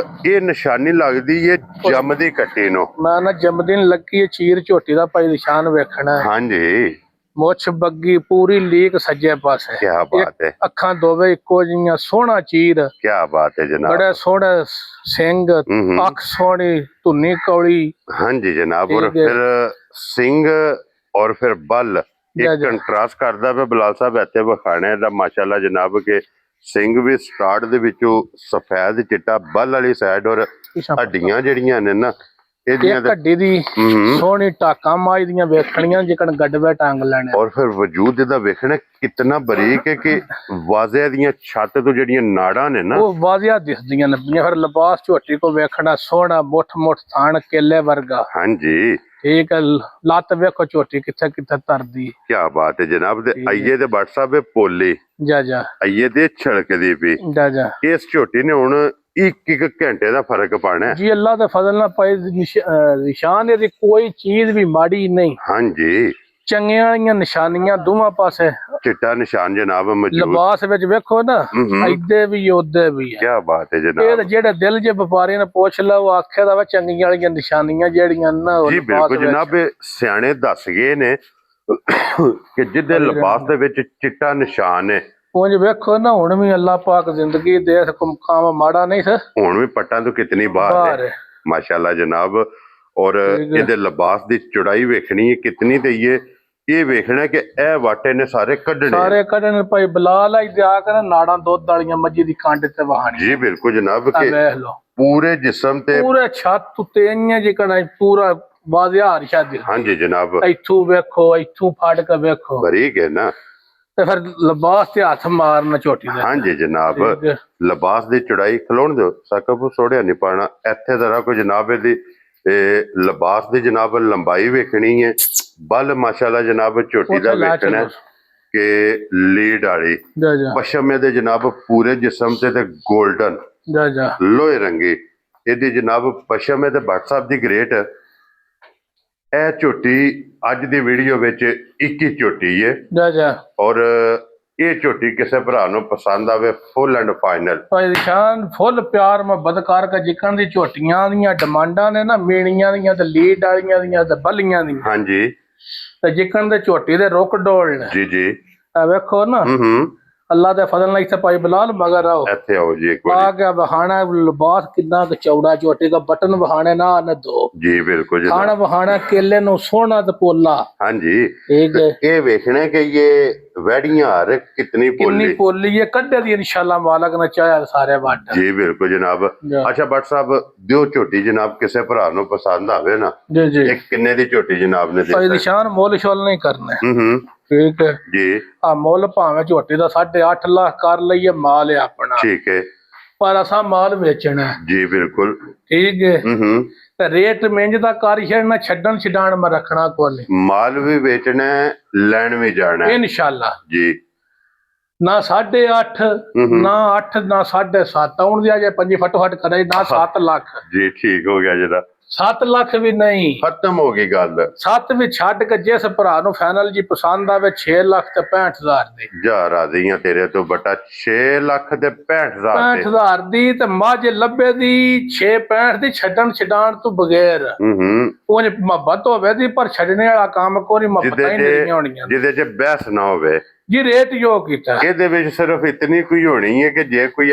ਇਹ ਨਿਸ਼ਾਨੀ ਲੱਗਦੀ ਹੈ ਜੰਮਦੀ ਕੱਟੀ ਨੂੰ। ਮੈਂ ਨਾ ਜੰਮਦੀ ਲੱਗੀ ਹੈ ਚੀਰ ਝੋਟੀ ਦਾ ਭਾਈ ਨਿਸ਼ਾਨ ਵੇਖਣਾ। ਹਾਂਜੀ ਮੁੱਛ ਬੱਗੀ ਪੂਰੀ ਲੀਕ ਸੱਜੇ ਪਾਸੇ। ਕੀ ਬਾਤ ਹੈ। ਅੱਖਾਂ ਦੋਵੇਂ ਇੱਕੋ ਜਿਹੀਆਂ ਸੋਹਣਾ ਚੀਰ। ਕੀ ਬਾਤ ਹੈ ਜਨਾਬ। ਬੜੇ ਸੋਹਣੇ ਸਿੰਘ ਅੱਖ ਸੋਹਣੀ ਧੁੰਨੀ ਕੌਲੀ। ਹਾਂਜੀ ਜਨਾਬ। ਔਰ ਫਿਰ ਸਿੰਘ ਔਰ ਫਿਰ ਬਲ ਇੱਕ ਕੰਟਰਾਸਟ ਕਰਦਾ ਪਿਆ ਬਲਾਲ ਸਾਹਿਬ ਇੱਥੇ ਵਿਖਾਣੇ ਦਾ ਮਾਸ਼ਾਅੱਲਾ ਜਨਾਬ ਕੇ ਸਿੰਘ ਵੀ ਸਟਾਰਟ ਦੇ ਵਿੱਚੋਂ ਸਫੈਦ ਚਿੱਟਾ ਬਲ ਵਾਲੀ ਸਾਈਡ ਔਰ ਹੱਡੀਆਂ ਜਿਹੜੀਆਂ ਨੇ ਨਾ ਇਹਦੀਆਂ ਹੱਡੀ ਦੀ ਸੋਹਣੀ ਟਾਕਾਂ ਮਾਈ ਦੀਆਂ ਵੇਖਣੀਆਂ ਜਿਕਣ ਗੱਡਵੇ ਟੰਗ ਲੈਣੇ। ਔਰ ਫਿਰ ਵਜੂਦ ਇਹਦਾ ਵੇਖਣਾ ਕਿਤਨਾ ਬਰੀਕ ਹੈ ਕਿ ਵਾਜ਼ਿਆ ਦੀਆਂ ਛੱਤ ਤੋਂ ਜਿਹੜੀਆਂ ਨਾੜਾਂ ਨੇ ਨਾ ਉਹ ਵਾਜ਼ਿਆ ਦਿਸਦੀਆਂ ਨੇ। ਫਿਰ ਲਿਬਾਸ ਝੋਟੀ ਕੋ ਵੇਖਣਾ ਸੋਹਣਾ ਮੁੱਠ ਥਾਣ ਕੇਲੇ ਵਰਗਾ। ਹਾਂਜੀ ਠੀਕ ਹੈ। ਲੱਤ ਵੇਖੋ ਝੋਟੀ ਕਿੱਥੇ ਕਿੱਥੇ ਤਰਦੀ। ਕੀ ਬਾਤ ਹੈ ਜਨਾਬ। ਤੇ ਆਈਏ ਤੇ WhatsApp ਪੋਲੀ ਆਈਏ ਤੇ ਛੜਕਦੀ ਪਈ। ਇਸ ਝੋਟੀ ਨੇ ਹੁਣ ਇੱਕ ਇੱਕ ਘੰਟੇ ਦਾ ਫਰਕ ਪਾਣਾ। ਜੀ ਅੱਲਾ ਦੇ ਫਜ਼ਲ ਨਾਲ ਪਏ ਨਿਸ਼ਾਨ ਇਹਦੀ ਕੋਈ ਚੀਜ਼ ਵੀ ਮਾੜੀ ਨਹੀਂ। ਹਾਂਜੀ ਚੰਗੀਆਂ ਵਾਲੀਆਂ ਨਿਸ਼ਾਨੀਆਂ ਦੋਵਾਂ ਪਾਸੇ। ਚਿੱਟਾ ਨਿਸ਼ਾਨ ਜਨਾਬ ਮੌਜੂਦ। ਲਿਬਾਸ ਵਿੱਚ ਵੇਖੋ ਨਾ, ਇੱਦੇ ਵੀ ਉਹਦੇ ਵੀ ਹੈ। ਕੀ ਬਾਤ ਹੈ ਇਹ ਜਨਾਬ। ਜਿਹੜੇ ਦਿਲ ਜੇ ਵਪਾਰੀ ਨੇ ਪੁੱਛ ਲਾ ਉਹ ਆਖੇ ਦਾ ਵਾ ਚੰਗੀਆਂ ਵਾਲੀਆਂ ਨਿਸ਼ਾਨੀਆਂ ਜਿਹੜੀਆਂ ਨਾ ਉਹ ਜੀ ਲਿਬਾਸ ਬਿਲਕੁਲ ਜਨਾਬ, ਇਹ ਸਿਆਣੇ ਦੱਸ ਗਏ ਨੇ ਕਿ ਜਿਹਦੇ ਲਿਬਾਸ ਦੇ ਵਿੱਚ ਚਿੱਟਾ ਨਿਸ਼ਾਨ ਹੈ। ਉਂਝ ਵੇਖੋ ਨਾ ਹੁਣ ਵੀ ਅੱਲਾਹ ਪਾਕ ਜ਼ਿੰਦਗੀ ਦੇ ਕੁਮਕਾਮ ਮਾੜਾ ਨਹੀਂ ਸੀ। ਹੁਣ ਵੀ ਪੱਟਾਂ ਤੋਂ ਕਿਤਨੀ ਬਾਹਰ ਹੈ ਮਾਸ਼ਾਅੱਲਾ ਜਨਾਬ। ਔਰ ਇਹਦੇ ਲਿਬਾਸ ਦੀ ਚੌੜਾਈ ਵੇਖਣੀ ਹੈ ਕਿਤਨੀ ਤੇ ਇਹ ਵੇਖਣਾ ਕਿ ਇਹ ਵਾਟੇ ਨੇ ਸਾਰੇ ਕੱਢਣੇ ਭਾਈ ਬਲਾਲ ਆ ਦਿਆ ਕਰ ਨਾੜਾਂ ਦੁੱਧ ਵਾਲੀਆਂ ਮੱਝੀ ਦੀ ਕੰਡ ਤੇ ਵਹਾਣੀ। ਜੀ ਬਿਲਕੁਲ ਜਨਾਬ ਕਿ ਵੇਖ ਲੋ ਪੂਰੇ ਜਿਸਮ ਤੇ ਪੂਰੇ ਛੱਤ ਉੱਤੇ ਇੰਨੇ ਜਿਕਣਾ ਪੂਰਾ ਬਾਜ਼ਿਆਰ ਸ਼ਾਦੀ। ਹਾਂਜੀ ਜਨਾਬ, ਇੱਥੋਂ ਵੇਖੋ, ਇੱਥੋਂ ਫੜ ਕੇ ਵੇਖੋ, ਬਰੀਕ ਹੈ ਨਾ। ਤੇ ਫਿਰ ਲਿਬਾਸ ਤੇ ਹੱਥ ਮਾਰਨਾ ਝੋਟੀ ਦੇ। ਹਾਂਜੀ ਜਨਾਬ, ਲਿਬਾਸ ਦੀ ਚੌੜਾਈ ਖਲੋਣ ਦਿਓ, ਸਕਬ ਸੋੜਿਆ ਨਹੀਂ ਪਾਣਾ ਇੱਥੇ ਜ਼ਰਾ ਕੋਈ ਜਨਾਬ। ਇਹਦੀ ਲਿਬਾਸ ਦੀ ਜਨਾਬ ਲੰਬਾਈ ਵੇਖਣੀ ਹੈ। ਬਲ ਮਾਸ਼ਾਅੱਲਾ ਜਨਾਬ ਝੋਟੀ ਦਾ ਵੇਖਣਾ ਕਿ ਲੀਡ ਵਾਲੀ ਪਸ਼ਮ ਦੇ ਜਨਾਬ ਪੂਰੇ ਜਿਸਮ ਤੇ ਗੋਲਡਨ ਲੋਹੇ ਰੰਗੀ ਇਹਦੀ ਜਨਾਬ ਪਸ਼ਮ ਹੈ ਤੇ ਭੱਟ ਸਾਹਿਬ ਦੀ ਗ੍ਰੇਟ। ਇਹ ਝੋਟੀ ਅੱਜ ਦੀ ਵੀਡੀਓ ਵਿੱਚ ਇੱਕ ਹੀ ਝੋਟੀ ਹੈ ਔਰ ਇਹ ਝੋਟੀ ਕਿਸੇ ਭਰਾ ਨੂੰ ਪਸੰਦ ਆਵੇ ਫੁੱਲ ਐਂਡ ਫਾਈਨਲ ਭਾਈ ਨਿਸ਼ਾਨ ਫੁੱਲ ਪਿਆਰ ਮੁਹੱਬਤ ਕਰਕੇ ਜਿਕਣ ਦੀ ਝੋਟੀਆਂ ਦੀਆਂ ਡਿਮਾਂਡਾਂ ਨੇ ਨਾ, ਮੀਣੀਆਂ ਦੀਆਂ ਤੇ ਲੀਡ ਵਾਲੀਆਂ ਦੀਆਂ ਤੇ ਬੱਲੀਆਂ ਦੀਆਂ। ਹਾਂਜੀ ਤੇ ਜਿਕਣ ਦੇ ਝੋਟੀ ਦੇ ਰੁੱਕ ਡੋਲ ਨੇ। ਜੀ ਜੀ ਵੇਖੋ ਨਾ ਅੱਲਾ ਦੇ ਫਜ਼ਲ ਨਾਲ ਇੱਥੇ ਭਾਈ ਬਲਾਲ ਮਗਰ ਆਓ, ਇੱਥੇ ਆਓ ਜੀ ਇੱਕ ਆ ਕੇ ਵਹਾਣਾ ਲਿਬਾਸ ਕਿੰਨਾ ਕੁ ਚੌੜਾ ਝੋਟੀ ਦਾ ਬਟਨ ਵਹਾਣੇ ਨਾ ਦੋ ਜੀ ਬਿਲਕੁਲ ਖਾਣਾ ਵਹਾਣਾ ਕੇਲੇ ਨੂੰ ਸੋਹਣਾ ਤੇ ਪੋਲਾ। ਹਾਂਜੀ ਇਹ ਵੇਖਣਾ ਕਿ ਇਹ ਵੈੜੀਆਂ ਹਰ ਕਿਤਨੀ ਪੋਲੀ ਹੈ ਕੱਢੇ ਦੀ ਇਨਸ਼ਾਅੱਲਾ ਮਾਲਕ ਨੇ ਚਾਹਿਆ ਸਾਰੇ ਵੱਟ। ਜੀ ਬਿਲਕੁਲ ਜਨਾਬ। ਅੱਛਾ ਭੱਟ ਸਾਹਿਬ ਦਿਓ ਝੋਟੀ ਜਨਾਬ ਕਿਸੇ ਭਰਾ ਨੂੰ ਪਸੰਦ ਆਵੇ ਨਾ। ਜੀ ਜੀ ਇੱਕ ਕਿੰਨੇ ਦੀ ਝੋਟੀ ਜਨਾਬ ਨੇ ਭਾਈ ਨਿਸ਼ਾਨ ਮੁੱਲ ਸ਼ੁੱਲ ਨਹੀਂ ਕਰਨਾ। ਠੀਕ ਹੈ ਜੀ। ਆ ਮੁੱਲ ਭਾਵੇਂ ਝੋਟੀ ਦਾ 8.5 ਲੱਖ ਕਰ ਲਈਏ, ਮਾਲ ਹੈ ਆਪਣਾ। ਠੀਕ ਹੈ ਪਰ ਅਸਾਂ ਮਾਲ ਵੇਚਣਾ। ਜੀ ਬਿਲਕੁਲ ਠੀਕ ਹੈ। ਤੇ ਰੇਟ ਮਹਿੰਜ ਦਾ ਕਰ ਛੱਡਣਾ, ਛੱਡਣ ਛਡਾਣ ਮੈਂ ਰੱਖਣਾ ਕੋਲ। ਮਾਲ ਵੀ ਵੇਚਣਾ ਲੈਣ ਵੀ ਜਾਣਾ ਇਨਸ਼ਾਅੱਲਾ ਜੀ। ਨਾ 8.5 ਨਾ 8 ਨਾ 7.5 ਆਉਣ ਦੀ ਜੇ 5 ਫਟੋ ਫਟ ਕਰੇ ਨਾ 7 ਲੱਖ ਜੀ। ਠੀਕ ਹੋ ਗਿਆ ਜਰਾ 7 ਲੱਖ ਵੀ ਨਹੀਂ, ਖਤਮ ਹੋ ਗਈ ਗੱਲ। 7 ਵੀ ਛੱਡ ਕੇ ਜਿਸ ਭਰਾ ਨੂੰ ਫਾਈਨਲ ਜੀ ਪਸੰਦ ਆਵੇ 6 ਲੱਖ ਤੇ 65,000 ਦੀ ਜਾ ਰਾਜ਼ੀਆਂ ਤੇਰੇ ਤੋਂ ਬਟਾ 6 ਲੱਖ ਤੇ 65,000 ਦੀ ਤੇ ਮੱਝ ਲੱਭੇ ਦੀ 6-65 ਦੀ ਛੱਡਣ ਛਡਾਣ ਤੋਂ ਬਗੈਰ। ਉਹ ਮੁਹੱਬਤ ਹੋਵੇ ਦੀ ਪਰ ਛੱਡਣੇ ਵਾਲਾ ਕੰਮ ਕੋਈ ਮੁਹੱਬਤਾਂ ਹੀ ਨਹੀਂ ਹੋਣੀਆਂ ਜਿਹਦੇ 'ਚ ਬਹਿਸ ਨਾ ਹੋਵੇ ਜੀ। ਰੇਟ ਜੋ ਕੀਤਾ ਇਹਦੇ ਵਿੱਚ ਸਿਰਫ ਇਤਨੀ ਕੋਈ ਹੋਣੀ ਹੈ ਕਿ ਜੇ ਕੋਈ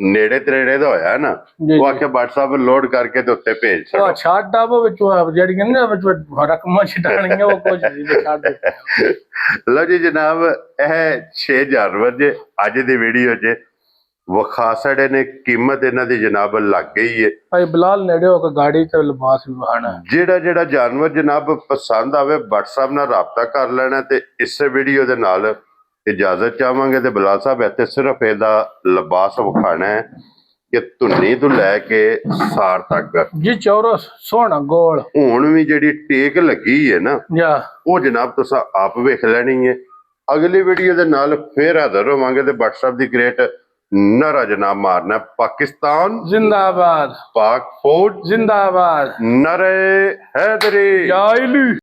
ਨੇੜੇ ਤੇੜੇ ਦਾ ਹੋਇਆ ਨਾ ਉਹ ਆਖੇ WhatsApp ਲੋਡ ਕਰਕੇ ਤੇ ਉੱਤੇ ਭੇਜ ਸਕਦਾ। ਛੱਡ ਆਵੋ ਵਿੱਚੋਂ ਜਿਹੜੀਆਂ ਨੇ ਵਿੱਚ ਰਕਮਾਂ ਛਡਾਣੀਆਂ ਉਹ ਕੁਝ ਨਹੀਂ ਛੱਡ। ਲਓ ਜੀ ਜਨਾਬ, ਇਹ 6000 ਵਜੇ ਅੱਜ ਦੀ ਵੀਡੀਓ 'ਚ ਵਿਖਾ ਛੜੇ ਨੇ। ਕੀਮਤ ਇਹਨਾਂ ਦੀ ਜਨਾਬ ਲੱਗ ਗਈ ਹੈ। ਭਾਈ ਬਲਾਲ ਨੇੜੇ ਹੋ ਕੇ ਗਾੜੀ ਤੇ ਲਿਬਾਸ ਵੀ ਵਹਾਣਾ। ਜਿਹੜਾ ਜਾਨਵਰ ਜਨਾਬ ਪਸੰਦ ਆਵੇ WhatsApp ਨਾਲ ਰਾਬਤਾ ਕਰ ਲੈਣਾ ਤੇ ਇਸੇ ਵੀਡੀਓ ਦੇ ਨਾਲ ਇਜਾਜ਼ਤ ਚਾਹਾਂਗੇ। ਤੇ ਬਲਾਲ ਸਾਹਿਬ ਇੱਥੇ ਸਿਰਫ ਇਹਦਾ ਲਿਬਾਸ ਵਿਖਾਣਾ ਹੈ ਕਿ ਧੁੰਨੀ ਤੋਂ ਲੈ ਕੇ ਸਾਰ ਤੱਕ ਜੀ ਚੌਰਸ ਸੋਹਣਾ ਗੋਲ। ਹੁਣ ਵੀ ਜਿਹੜੀ ਟੇਕ ਲੱਗੀ ਹੈ ਨਾ ਉਹ ਜਨਾਬ ਤੁਸੀਂ ਆਪ ਵੇਖ ਲੈਣੀ ਹੈ। ਅਗਲੀ ਵੀਡੀਓ ਦੇ ਨਾਲ ਫੇਰ ਹਾਜ਼ਰ ਹੋਵਾਂਗੇ ਤੇ WhatsApp ਦੀ ਗ੍ਰੇਟ ਨਾਰਾ ਜਨਾਬ ਮਾਰਨਾ। ਪਾਕਿਸਤਾਨ ਜ਼ਿੰਦਾਬਾਦ, ਪਾਕ ਫੌਜ ਜ਼ਿੰਦਾਬਾਦ, ਨਾਰੇ ਹੈਦਰੀ।